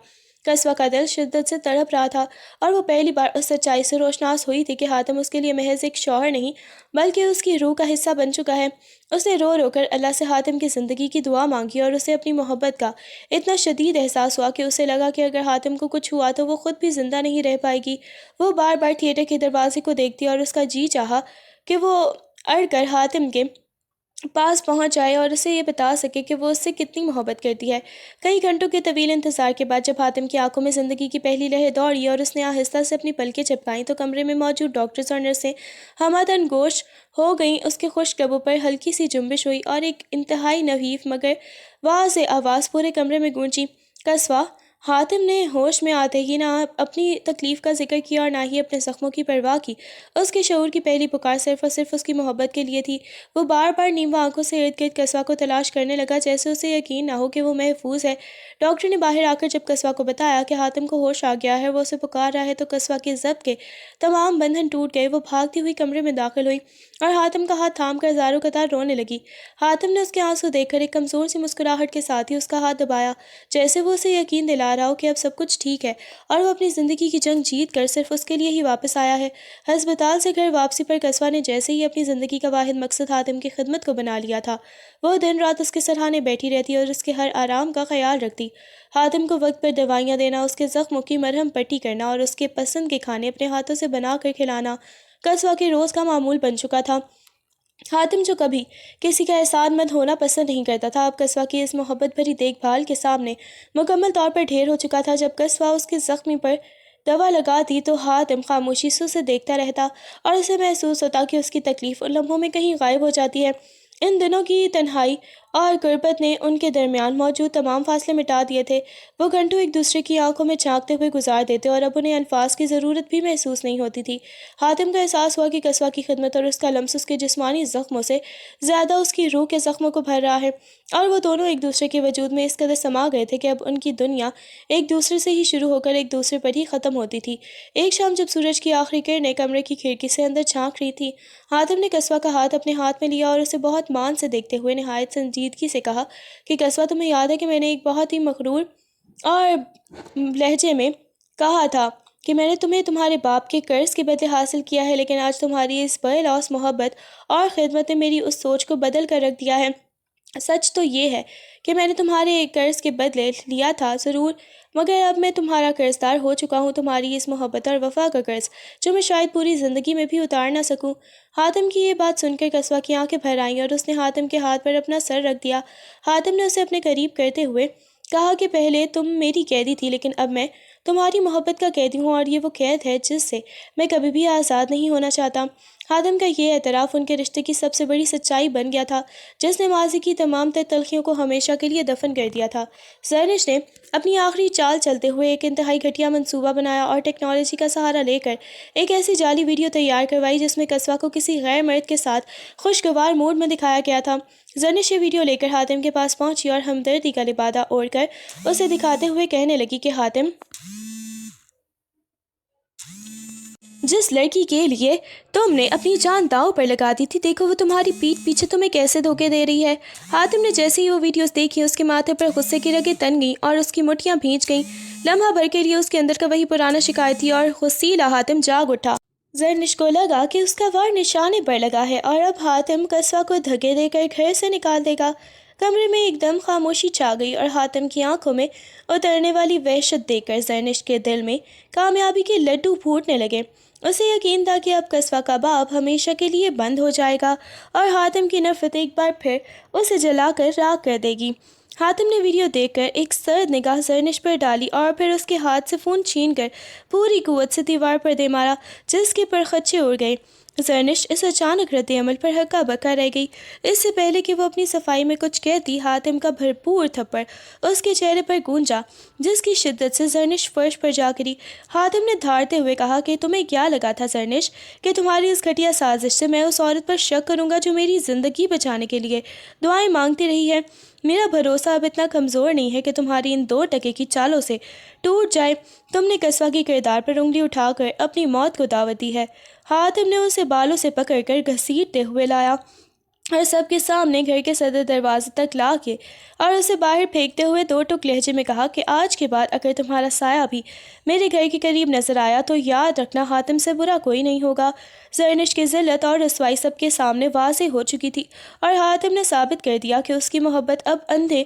قصوہ کا دل شدت سے تڑپ رہا تھا اور وہ پہلی بار اس سچائی سے روشناس ہوئی تھی کہ حاتم اس کے لیے محض ایک شوہر نہیں بلکہ اس کی روح کا حصہ بن چکا ہے۔ اس نے رو رو کر اللہ سے حاتم کی زندگی کی دعا مانگی اور اسے اپنی محبت کا اتنا شدید احساس ہوا کہ اسے لگا کہ اگر حاتم کو کچھ ہوا تو وہ خود بھی زندہ نہیں رہ پائے گی۔ وہ بار بار تھیٹر کے دروازے کو دیکھتی اور اس کا جی چاہا کہ وہ اڑ کر حاتم کے پاس پہنچ جائے اور اسے یہ بتا سکے کہ وہ اس سے کتنی محبت کرتی ہے۔ کئی گھنٹوں کے طویل انتظار کے بعد جب حاتم کی آنکھوں میں زندگی کی پہلی لہر دوڑی اور اس نے آہستہ سے اپنی پلکیں جھپکائیں تو کمرے میں موجود ڈاکٹرز اور نرسیں ہمہ گوش ہو گئیں۔ اس کے خشک لبوں پر ہلکی سی جنبش ہوئی اور ایک انتہائی نحیف مگر واضح آواز پورے کمرے میں گونجی، قصوہ۔ حاتم نے ہوش میں آتے ہی نہ اپنی تکلیف کا ذکر کیا اور نہ ہی اپنے زخموں کی پرواہ کی۔ اس کے شعور کی پہلی پکار صرف اور صرف اس کی محبت کے لیے تھی۔ وہ بار بار نیمو آنکھوں سے ارد گرد قصوہ کو تلاش کرنے لگا جیسے اسے یقین نہ ہو کہ وہ محفوظ ہے۔ ڈاکٹر نے باہر آ کر جب قصوہ کو بتایا کہ حاتم کو ہوش آ گیا ہے، وہ اسے پکار رہا ہے، تو قصوہ کے ضبط کے تمام بندھن ٹوٹ گئے۔ وہ بھاگتی ہوئی کمرے میں داخل ہوئی اور حاتم کا ہاتھ تھام کر زاروں قطار رونے لگی۔ حاتم نے اس کے آنسو دیکھ کر ایک کمزور سی مسکراہٹ کے ساتھ ہی اس کا ہاتھ دبایا جیسے وہ اسے یقین دلا بتا رہا ہو کہ اب سب کچھ ٹھیک ہے اور وہ اپنی زندگی کی جنگ جیت کر صرف اس کے لیے ہی واپس آیا ہے۔ ہسپتال سے گھر واپسی پر قصوہ نے جیسے ہی اپنی زندگی کا واحد مقصد حاتم کی خدمت کو بنا لیا تھا، وہ دن رات اس کے سرہانے بیٹھی رہتی اور اس کے ہر آرام کا خیال رکھتی۔ حاتم کو وقت پر دوائیاں دینا، اس کے زخموں کی مرہم پٹی کرنا اور اس کے پسند کے کھانے اپنے ہاتھوں سے بنا کر کھلانا قصوہ کے روز کا معمول بن چکا تھا۔ حاتم جو کبھی کسی کا احسان مند ہونا پسند نہیں کرتا تھا، اب قصوہ کی اس محبت بھری دیکھ بھال کے سامنے مکمل طور پر ڈھیر ہو چکا تھا۔ جب قصوہ اس کے زخمی پر دوا لگاتی تو حاتم خاموشی سے اسے دیکھتا رہتا اور اسے محسوس ہوتا کہ اس کی تکلیف ان لمحوں میں کہیں غائب ہو جاتی ہے۔ ان دنوں کی تنہائی اور غربت نے ان کے درمیان موجود تمام فاصلے مٹا دیے تھے۔ وہ گھنٹوں ایک دوسرے کی آنکھوں میں جھانکتے ہوئے گزار دیتے اور اب انہیں الفاظ کی ضرورت بھی محسوس نہیں ہوتی تھی۔ حاتم کو احساس ہوا کہ قصوہ کی خدمت اور اس کا لمس اس کے جسمانی زخموں سے زیادہ اس کی روح کے زخموں کو بھر رہا ہے، اور وہ دونوں ایک دوسرے کے وجود میں اس قدر سما گئے تھے کہ اب ان کی دنیا ایک دوسرے سے ہی شروع ہو کر ایک دوسرے پر ہی ختم ہوتی تھی۔ ایک شام جب سورج کی آخری کرنیں کمرے کی کھڑکی سے اندر جھانک رہی تھی، حاتم نے قصوہ کا ہاتھ اپنے ہاتھ میں لیا اور اسے بہت مان سے دیکھتے ہوئے نہایت سنجیدگی سے کہا کہ قصوہ، تمہیں یاد ہے کہ میں نے ایک بہت ہی مغرور اور لہجے میں کہا تھا کہ میں نے تمہیں تمہارے باپ کے قرض کے بدلے حاصل کیا ہے، لیکن آج تمہاری اس بے لوث محبت اور خدمت نے میری اس سوچ کو بدل کر رکھ دیا ہے۔ سچ تو یہ ہے کہ میں نے تمہارے قرض کے بدلے لیا تھا ضرور، مگر اب میں تمہارا قرض دار ہو چکا ہوں، تمہاری اس محبت اور وفا کا قرض جو میں شاید پوری زندگی میں بھی اتار نہ سکوں۔ حاتم کی یہ بات سن کر قصوہ کی آنکھیں بھر آئیں اور اس نے حاتم کے ہاتھ پر اپنا سر رکھ دیا۔ حاتم نے اسے اپنے قریب کرتے ہوئے کہا کہ پہلے تم میری قیدی تھی، لیکن اب میں تمہاری محبت کا قیدی ہوں، اور یہ وہ قید ہے جس سے میں کبھی بھی آزاد نہیں ہونا چاہتا۔ حاتم کا یہ اعتراف ان کے رشتے کی سب سے بڑی سچائی بن گیا تھا، جس نے ماضی کی تمام تر تلخیوں کو ہمیشہ کے لیے دفن کر دیا تھا۔ زرنش نے اپنی آخری چال چلتے ہوئے ایک انتہائی گھٹیا منصوبہ بنایا اور ٹیکنالوجی کا سہارا لے کر ایک ایسی جعلی ویڈیو تیار کروائی جس میں قصوہ کو کسی غیر مرد کے ساتھ خوشگوار موڈ میں دکھایا گیا تھا۔ زرنش یہ ویڈیو لے کر حاتم کے پاس پہنچی اور ہمدردی کا لبادہ اوڑھ کر اسے دکھاتے ہوئے کہنے لگی کہ حاتم، جس لڑکی کے لیے تم نے اپنی جان داؤ پر لگا دی تھی، دیکھو وہ تمہاری پیٹھ پیچھے تمہیں کیسے دھوکے دے رہی ہے۔ حاتم نے جیسے ہی وہ ویڈیوز دیکھی، اس کے ماتھے پر غصے کی رگیں تن گئیں اور اس کی مٹھیاں بھیج گئیں۔ لمحہ بھر کے لیے اس کے اندر کا وہی پرانا شکایتی اور غصیلا حاتم جاگ اٹھا۔ زرنش کو لگا کہ اس کا وار نشانے پر لگا ہے اور اب حاتم قصوہ کو دھکے دے کر گھر سے نکال دے گا۔ کمرے میں ایک دم خاموشی چھا گئی اور حاتم کی آنکھوں میں اترنے والی وحشت دیکھ کر زرنش کے دل میں کامیابی کے لڈو پھوٹنے لگے۔ اسے یقین تھا کہ اب قصوہ کا باب ہمیشہ کے لیے بند ہو جائے گا اور حاتم کی نفرت ایک بار پھر اسے جلا کر راکھ کر دے گی۔ حاتم نے ویڈیو دیکھ کر ایک سرد نگاہ زرنش پر ڈالی اور پھر اس کے ہاتھ سے فون چھین کر پوری قوت سے دیوار پر دے مارا، جس کے پرخچے اڑ گئے۔ زرنش اس اچانک رد عمل پر ہکا بکا رہ گئی۔ اس سے پہلے کہ وہ اپنی صفائی میں کچھ کہتی، حاتم کا بھرپور تھپڑ اس کے چہرے پر گونجا، جس کی شدت سے زرنش فرش پر جا گری۔ حاتم نے دھاڑتے ہوئے کہا کہ تمہیں کیا لگا تھا زرنش کہ تمہاری اس گھٹیا سازش سے میں اس عورت پر شک کروں گا جو میری زندگی بچانے کے لیے دعائیں مانگتی رہی ہے؟ میرا بھروسہ اب اتنا کمزور نہیں ہے کہ تمہاری ان 2 ٹکے کی چالوں سے ٹوٹ جائے۔ تم نے قصوہ کے کردار پر انگلی اٹھا کر اپنی موت کو دعوت دی ہے۔ حاتم نے اسے بالوں سے پکڑ کر گھسیٹتے ہوئے لایا اور سب کے سامنے گھر کے صدر دروازے تک لا کے اور اسے باہر پھینکتے ہوئے 2 ٹوک لہجے میں کہا کہ آج کے بعد اگر تمہارا سایہ بھی میرے گھر کے قریب نظر آیا تو یاد رکھنا حاتم سے برا کوئی نہیں ہوگا۔ زرنش کی ذلت اور رسوائی سب کے سامنے واضح ہو چکی تھی اور حاتم نے ثابت کر دیا کہ اس کی محبت اب اندھے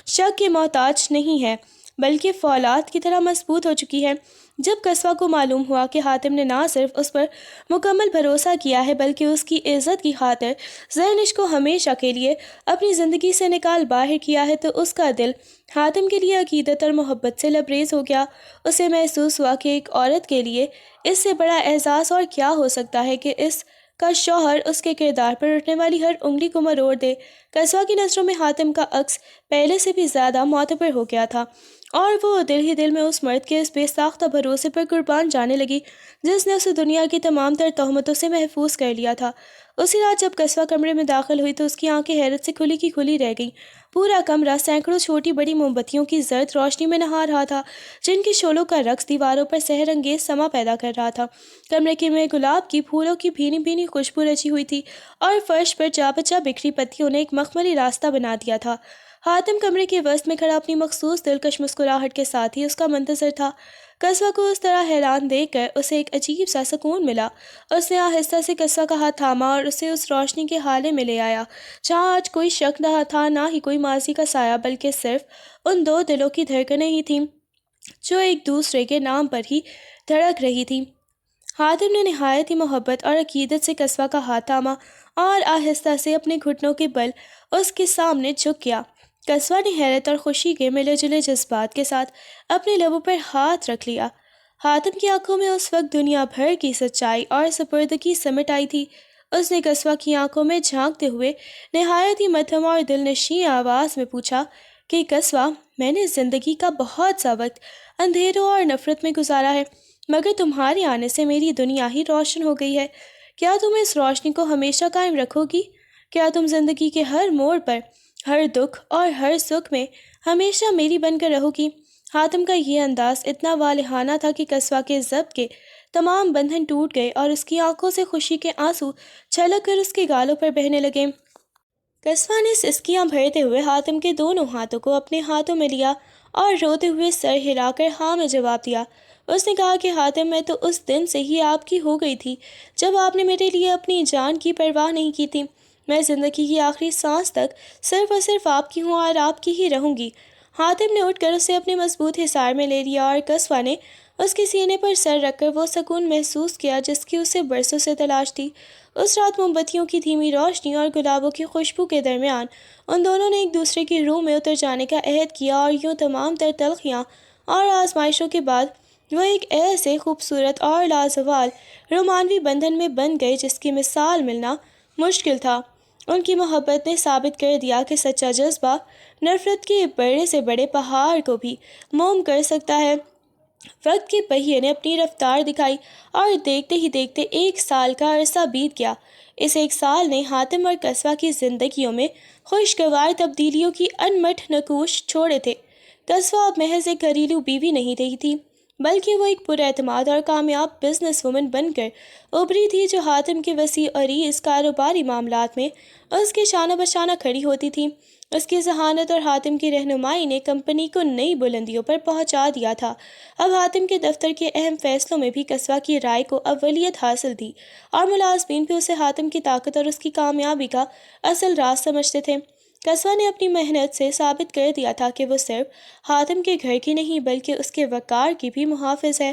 شک کے محتاج نہیں ہے، بلکہ فولاد کی طرح مضبوط ہو چکی ہے۔ جب قصوہ کو معلوم ہوا کہ حاتم نے نہ صرف اس پر مکمل بھروسہ کیا ہے بلکہ اس کی عزت کی خاطر زرنش کو ہمیشہ کے لیے اپنی زندگی سے نکال باہر کیا ہے، تو اس کا دل حاتم کے لیے عقیدت اور محبت سے لبریز ہو گیا۔ اسے محسوس ہوا کہ ایک عورت کے لیے اس سے بڑا اعزاز اور کیا ہو سکتا ہے کہ اس کا شوہر اس کے کردار پر اٹھنے والی ہر انگلی کو مروڑ دے۔ قصوہ کی نظروں میں حاتم کا عکس پہلے سے بھی زیادہ معتبر ہو گیا تھا اور وہ دل ہی دل میں اس مرد کے اس بے ساختہ بھروسے پر قربان جانے لگی جس نے اسے دنیا کی تمام تر تہمتوں سے محفوظ کر لیا تھا۔ اسی رات جب قصوہ کمرے میں داخل ہوئی تو اس کی آنکھیں حیرت سے کھلی کی کھلی رہ گئیں۔ پورا کمرہ سینکڑوں چھوٹی بڑی موم بتیوں کی زرد روشنی میں نہا رہا تھا، جن کے شعلوں کا رقص دیواروں پر سحر انگیز سما پیدا کر رہا تھا۔ کمرے کے میں گلاب کی پھولوں کی بھینی بھینی خوشبو رچی ہوئی تھی اور فرش پر جا بجا بکھری پتیوں نے ایک مخملی راستہ بنا دیا تھا۔ حاتم کمرے کے وسط میں کھڑا اپنی مخصوص دلکش مسکراہٹ کے ساتھ ہی اس کا منتظر تھا۔ قصوہ کو اس طرح حیران دیکھ کر اسے ایک عجیب سا سکون ملا۔ اس نے آہستہ سے قصوہ کا ہاتھ تھاما اور اسے اس روشنی کے حالے میں لے آیا جہاں آج کوئی شک نہ تھا، نہ ہی کوئی ماضی کا سایہ، بلکہ صرف ان دو دلوں کی دھڑکنیں ہی تھیں جو ایک دوسرے کے نام پر ہی دھڑک رہی تھیں۔ حاتم نے نہایت ہی محبت اور عقیدت سے قصوہ کا ہاتھ تھاما اور آہستہ سے اپنے گھٹنوں کے بل اس کے سامنے جھک گیا۔ قصوہ نے حیرت اور خوشی کے ملے جلے جذبات کے ساتھ اپنے لبوں پر ہاتھ رکھ لیا۔ حاتم کی آنکھوں میں اس وقت دنیا بھر کی سچائی اور سپردگی سمٹ آئی تھی۔ اس نے قصوہ کی آنکھوں میں جھانکتے ہوئے نہایت ہی مدھم اور دلنشین آواز میں پوچھا کہ قصوہ، میں نے زندگی کا بہت سا وقت اندھیروں اور نفرت میں گزارا ہے، مگر تمہارے آنے سے میری دنیا ہی روشن ہو گئی ہے۔ کیا تم اس روشنی کو ہمیشہ قائم رکھو گی؟ کیا تم زندگی کے ہر موڑ پر، ہر دکھ اور ہر سکھ میں ہمیشہ میری بن کر رہو گی؟ حاتم کا یہ انداز اتنا والہانہ تھا کہ قصوہ کے ضبط کے تمام بندھن ٹوٹ گئے اور اس کی آنکھوں سے خوشی کے آنسو چھلک کر اس کے گالوں پر بہنے لگے۔ قصوہ نے سسکیاں بھرتے ہوئے حاتم کے دونوں ہاتھوں کو اپنے ہاتھوں میں لیا اور روتے ہوئے سر ہلا کر ہاں میں جواب دیا۔ اس نے کہا کہ حاتم، میں تو اس دن سے ہی آپ کی ہو گئی تھی جب آپ نے میرے لیے اپنی جان کی پرواہ نہیں کی تھی۔ میں زندگی کی آخری سانس تک صرف اور صرف آپ کی ہوں اور آپ کی ہی رہوں گی۔ حاتم نے اٹھ کر اسے اپنے مضبوط حصار میں لے لیا اور قصوہ نے اس کے سینے پر سر رکھ کر وہ سکون محسوس کیا جس کی اسے برسوں سے تلاش تھی۔ اس رات موم بتیوں کی دھیمی روشنی اور گلابوں کی خوشبو کے درمیان ان دونوں نے ایک دوسرے کی روح میں اتر جانے کا عہد کیا، اور یوں تمام تر تلخیاں اور آزمائشوں کے بعد وہ ایک ایسے خوبصورت اور لازوال رومانوی بندھن میں بن گئے جس کی مثال ملنا مشکل تھا۔ ان کی محبت نے ثابت کر دیا کہ سچا جذبہ نفرت کے بڑے سے بڑے پہاڑ کو بھی موم کر سکتا ہے۔ وقت کے پہیے نے اپنی رفتار دکھائی اور دیکھتے ہی دیکھتے 1 سال کا عرصہ بیت گیا۔ اس 1 سال نے حاتم اور قصوہ کی زندگیوں میں خوشگوار تبدیلیوں کی انمٹ نقوش چھوڑے تھے۔ قصوہ اب محض ایک گھریلو بیوی نہیں رہی تھی، بلکہ وہ ایک پراعتماد اور کامیاب بزنس وومن بن کر ابھری تھی جو حاتم کے وسیع عریض کاروباری معاملات میں اس کے شانہ بشانہ کھڑی ہوتی تھی۔ اس کی ذہانت اور حاتم کی رہنمائی نے کمپنی کو نئی بلندیوں پر پہنچا دیا تھا۔ اب حاتم کے دفتر کے اہم فیصلوں میں بھی قصوہ کی رائے کو اولیت حاصل تھی، اور ملازمین بھی اسے حاتم کی طاقت اور اس کی کامیابی کا اصل راز سمجھتے تھے۔ قصوہ نے اپنی محنت سے ثابت کر دیا تھا کہ وہ صرف حاتم کے گھر کی نہیں بلکہ اس کے وقار کی بھی محافظ ہے۔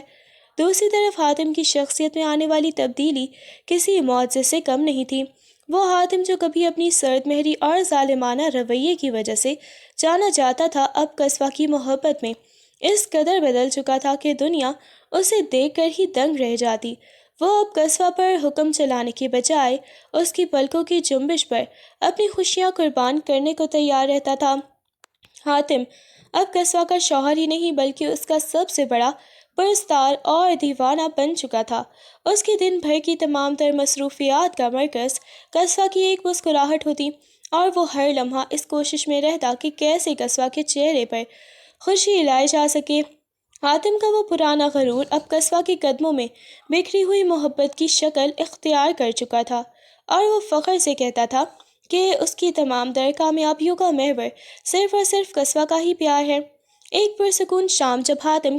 دوسری طرف حاتم کی شخصیت میں آنے والی تبدیلی کسی معجزے سے کم نہیں تھی۔ وہ حاتم جو کبھی اپنی سرد مہری اور ظالمانہ رویے کی وجہ سے جانا جاتا تھا، اب قصوہ کی محبت میں اس قدر بدل چکا تھا کہ دنیا اسے دیکھ کر ہی دنگ رہ جاتی۔ وہ اب قصوہ پر حکم چلانے کے بجائے اس کی پلکوں کی جنبش پر اپنی خوشیاں قربان کرنے کو تیار رہتا تھا۔ حاتم اب قصوہ کا شوہر ہی نہیں بلکہ اس کا سب سے بڑا پرستار اور دیوانہ بن چکا تھا۔ اس کے دن بھر کی تمام تر مصروفیات کا مرکز قصوہ کی ایک مسکراہٹ ہوتی، اور وہ ہر لمحہ اس کوشش میں رہتا کہ کیسے قصوہ کے چہرے پر خوشی لائی جا سکے۔ حاتم کا وہ پرانا غرور اب قصوہ کے قدموں میں بکھری ہوئی محبت کی شکل اختیار کر چکا تھا، اور وہ فخر سے کہتا تھا کہ اس کی تمام تر کامیابیوں کا محور صرف اور صرف قصوہ کا ہی پیار ہے۔ ایک پرسکون شام جب حاتم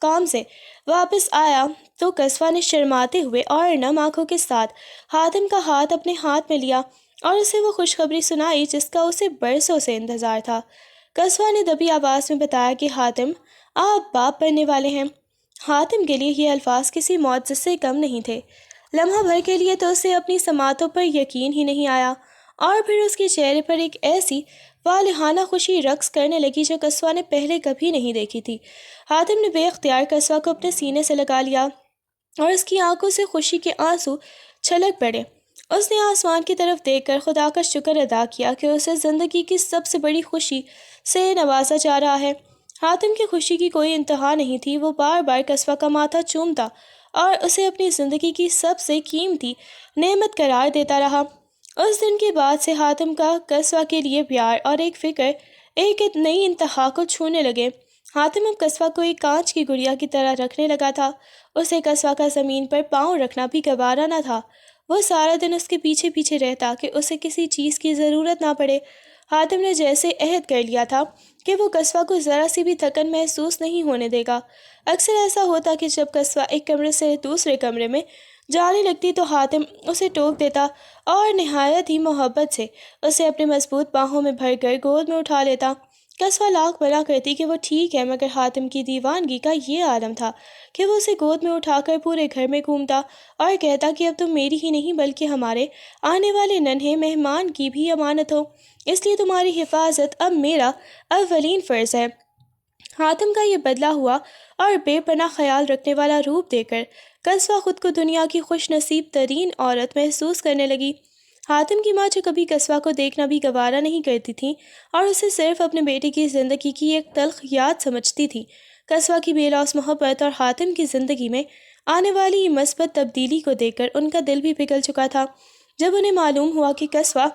کام سے واپس آیا تو قصوہ نے شرماتے ہوئے اور نم آنکھوں کے ساتھ حاتم کا ہاتھ اپنے ہاتھ میں لیا اور اسے وہ خوشخبری سنائی جس کا اسے برسوں سے انتظار تھا۔ قصوہ نے دبی آواز میں بتایا کہ حاتم، آپ باپ بننے والے ہیں۔ حاتم کے لیے یہ الفاظ کسی معجزے سے کم نہیں تھے۔ لمحہ بھر کے لیے تو اسے اپنی سماعتوں پر یقین ہی نہیں آیا، اور پھر اس کے چہرے پر ایک ایسی والہانہ خوشی رقص کرنے لگی جو قصوہ نے پہلے کبھی نہیں دیکھی تھی۔ حاتم نے بے اختیار قصوہ کو اپنے سینے سے لگا لیا اور اس کی آنکھوں سے خوشی کے آنسو چھلک پڑے۔ اس نے آسمان کی طرف دیکھ کر خدا کا شکر ادا کیا کہ اسے زندگی کی سب سے بڑی خوشی سے نوازا جا رہا ہے۔ حاتم کی خوشی کی کوئی انتہا نہیں تھی۔ وہ بار بار قصوہ کا ماتھا چومتا اور اسے اپنی زندگی کی سب سے قیمتی نعمت قرار دیتا رہا۔ اس دن کے بعد سے حاتم کا قصوہ کے لیے پیار اور ایک فکر ایک نئی انتہا کو چھونے لگے۔ حاتم اب قصوہ کو ایک کانچ کی گڑیا کی طرح رکھنے لگا تھا۔ اسے قصوہ کا زمین پر پاؤں رکھنا بھی گوارا نہ تھا۔ وہ سارا دن اس کے پیچھے پیچھے رہتا کہ اسے کسی چیز کی ضرورت نہ پڑے۔ حاتم نے جیسے عہد کر لیا تھا کہ وہ قصوہ کو ذرا سی بھی تھکن محسوس نہیں ہونے دے گا۔ اکثر ایسا ہوتا کہ جب قصوہ ایک کمرے سے دوسرے کمرے میں جانے لگتی تو حاتم اسے ٹوک دیتا اور نہایت ہی محبت سے اسے اپنے مضبوط باہوں میں بھر کر گود میں اٹھا لیتا۔ قصوہ لاکھ منع کرتی کہ وہ ٹھیک ہے، مگر حاتم کی دیوانگی کا یہ عالم تھا کہ وہ اسے گود میں اٹھا کر پورے گھر میں گھومتا اور کہتا کہ اب تم میری ہی نہیں بلکہ ہمارے آنے والے ننھے مہمان کی بھی امانت ہو، اس لیے تمہاری حفاظت اب میرا اولین فرض ہے۔ حاتم کا یہ بدلا ہوا اور بے پناہ خیال رکھنے والا روپ دے کر قصوہ خود کو دنیا کی خوش نصیب ترین عورت محسوس کرنے لگی۔ حاتم کی ماں جو کبھی قصوہ کو دیکھنا بھی گوارا نہیں کرتی تھی اور اسے صرف اپنے بیٹے کی زندگی کی ایک تلخ یاد سمجھتی تھی، قصوہ کی بے لوث محبت اور حاتم کی زندگی میں آنے والی مثبت تبدیلی کو دیکھ کر ان کا دل بھی پگھل چکا تھا۔ جب انہیں معلوم ہوا کہ قصوہ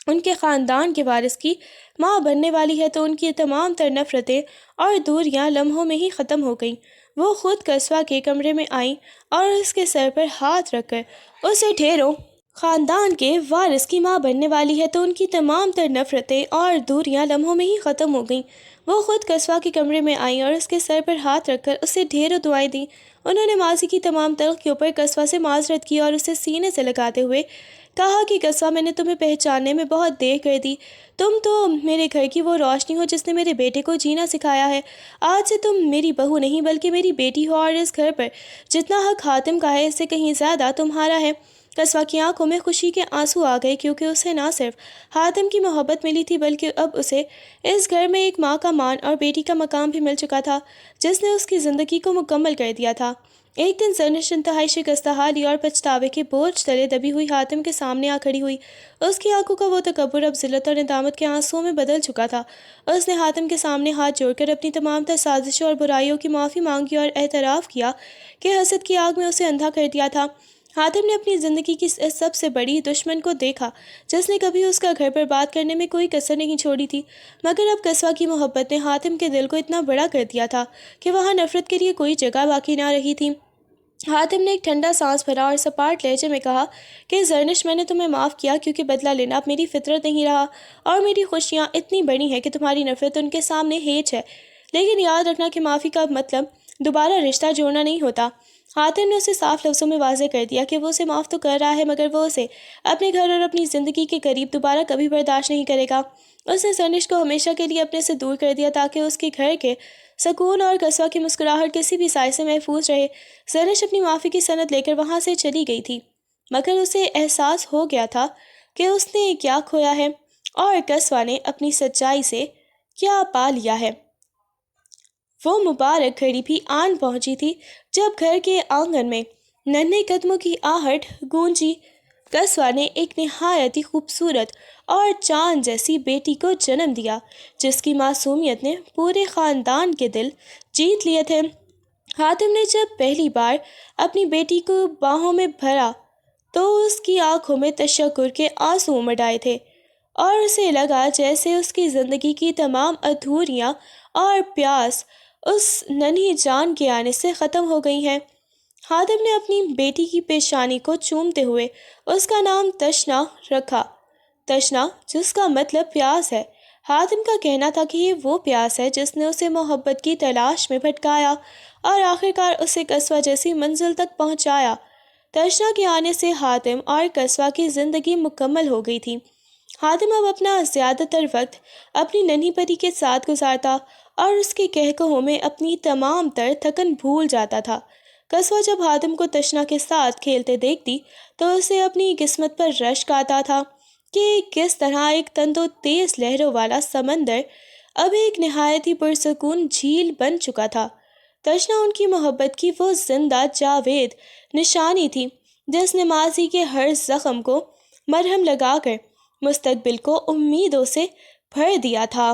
ان کے خاندان کے وارث کی ماں بننے والی ہے تو ان کی تمام تر نفرتیں اور دوریاں لمحوں میں ہی ختم ہو گئیں۔ وہ خود قصوہ کے کمرے میں آئیں اور اس کے سر پر ہاتھ رکھ کر اسے ڈھیروں خاندان کے وارث کی ماں بننے والی ہے تو ان کی تمام تر نفرتیں اور دوریاں لمحوں میں ہی ختم ہو گئیں۔ وہ خود قصوہ کے کمرے میں آئیں اور اس کے سر پر ہاتھ رکھ کر اسے ڈھیروں دعائیں دیں۔ انہوں نے ماضی کی تمام تلخیوں پر قصوہ سے معذرت کی اور اسے سینے سے لگاتے ہوئے کہا کہ قصوہ، میں نے تمہیں پہچاننے میں بہت دیر کر دی۔ تم تو میرے گھر کی وہ روشنی ہو جس نے میرے بیٹے کو جینا سکھایا ہے۔ آج سے تم میری بہو نہیں بلکہ میری بیٹی ہو اور اس گھر پر جتنا حق حاتم کا ہے اس سے کہیں زیادہ تمہارا ہے۔ قصوہ کی آنکھوں میں خوشی کے آنسو آ گئے کیونکہ اسے نہ صرف حاتم کی محبت ملی تھی بلکہ اب اسے اس گھر میں ایک ماں کا مان اور بیٹی کا مقام بھی مل چکا تھا جس نے اس کی زندگی کو مکمل کر دیا تھا۔ ایک دن زرنش انتہائی شکستہ حالی اور پچھتاوے کے بوجھ تلے دبی ہوئی حاتم کے سامنے آ کھڑی ہوئی۔ اس کی آنکھوں کا وہ تکبر اب ذلت اور ندامت کے آنسوؤں میں بدل چکا تھا۔ اس نے حاتم کے سامنے ہاتھ جوڑ کر اپنی تمام تر سازشوں اور برائیوں کی معافی مانگی اور اعتراف کیا کہ حسد کی آگ میں اسے اندھا کر دیا تھا۔ حاتم نے اپنی زندگی کی اس سب سے بڑی دشمن کو دیکھا جس نے کبھی اس کا گھر برباد کرنے میں کوئی کسر نہیں چھوڑی تھی، مگر اب قصوہ کی محبت نے حاتم کے دل کو اتنا بڑا کر دیا تھا کہ وہاں نفرت کے لیے کوئی جگہ باقی نہ رہی تھی۔ حاتم نے ایک ٹھنڈا سانس بھرا اور سپاٹ لہجے میں کہا کہ زرنش، میں نے تمہیں معاف کیا کیونکہ بدلہ لینا اب میری فطرت نہیں رہا اور میری خوشیاں اتنی بڑی ہیں کہ تمہاری نفرت ان کے سامنے ہیچ ہے، لیکن یاد رکھنا کہ معافی کا مطلب دوبارہ رشتہ جوڑنا نہیں ہوتا۔ حاتم نے اسے صاف لفظوں میں واضح کر دیا کہ وہ اسے معاف تو کر رہا ہے مگر وہ اسے اپنے گھر اور اپنی زندگی کے قریب دوبارہ کبھی برداشت نہیں کرے گا۔ اس نے زرنش کو ہمیشہ کے لیے اپنے سے دور کر دیا تاکہ اس کے گھر کے سکون اور قصوہ کی مسکراہٹ کسی بھی سائے سے محفوظ رہے۔ زرنش اپنی معافی کی سند لے کر وہاں سے چلی گئی تھی مگر اسے احساس ہو گیا تھا کہ اس نے کیا کھویا ہے اور قصوہ نے اپنی سچائی سے کیا پا لیا ہے۔ وہ مبارک گھڑی بھی آن پہنچی تھی جب گھر کے آنگن میں ننھے قدموں کی آہٹ گونجی۔ قصوہ نے ایک نہایت ہی خوبصورت اور چاند جیسی بیٹی کو جنم دیا جس کی معصومیت نے پورے خاندان کے دل جیت لیے تھے۔ حاتم نے جب پہلی بار اپنی بیٹی کو باہوں میں بھرا تو اس کی آنکھوں میں تشکر کے آنسو امڈ آئے تھے اور اسے لگا جیسے اس کی زندگی کی تمام ادھوریاں اور پیاس اس ننھی جان کے آنے سے ختم ہو گئی ہیں۔ حاتم نے اپنی بیٹی کی پیشانی کو چومتے ہوئے اس کا نام تشنا رکھا، تشنا جس کا مطلب پیاس ہے۔ حاتم کا کہنا تھا کہ یہ وہ پیاس ہے جس نے اسے محبت کی تلاش میں بھٹکایا اور آخرکار اسے قصوہ جیسی منزل تک پہنچایا۔ تشنا کے آنے سے حاتم اور قصوہ کی زندگی مکمل ہو گئی تھی۔ حاتم اب اپنا زیادہ تر وقت اپنی ننھی پری کے ساتھ گزارتا اور اس کے قہقہوں میں اپنی تمام تر تھکن بھول جاتا تھا۔ قصوہ جب حاتم کو تشنا کے ساتھ کھیلتے دیکھتی تو اسے اپنی قسمت پر رشک آتا تھا کہ کس طرح ایک تند و تیز لہروں والا سمندر اب ایک نہایت ہی پرسکون جھیل بن چکا تھا۔ تشنا ان کی محبت کی وہ زندہ جاوید نشانی تھی جس نے ماضی کے ہر زخم کو مرہم لگا کر مستقبل کو امیدوں سے بھر دیا تھا۔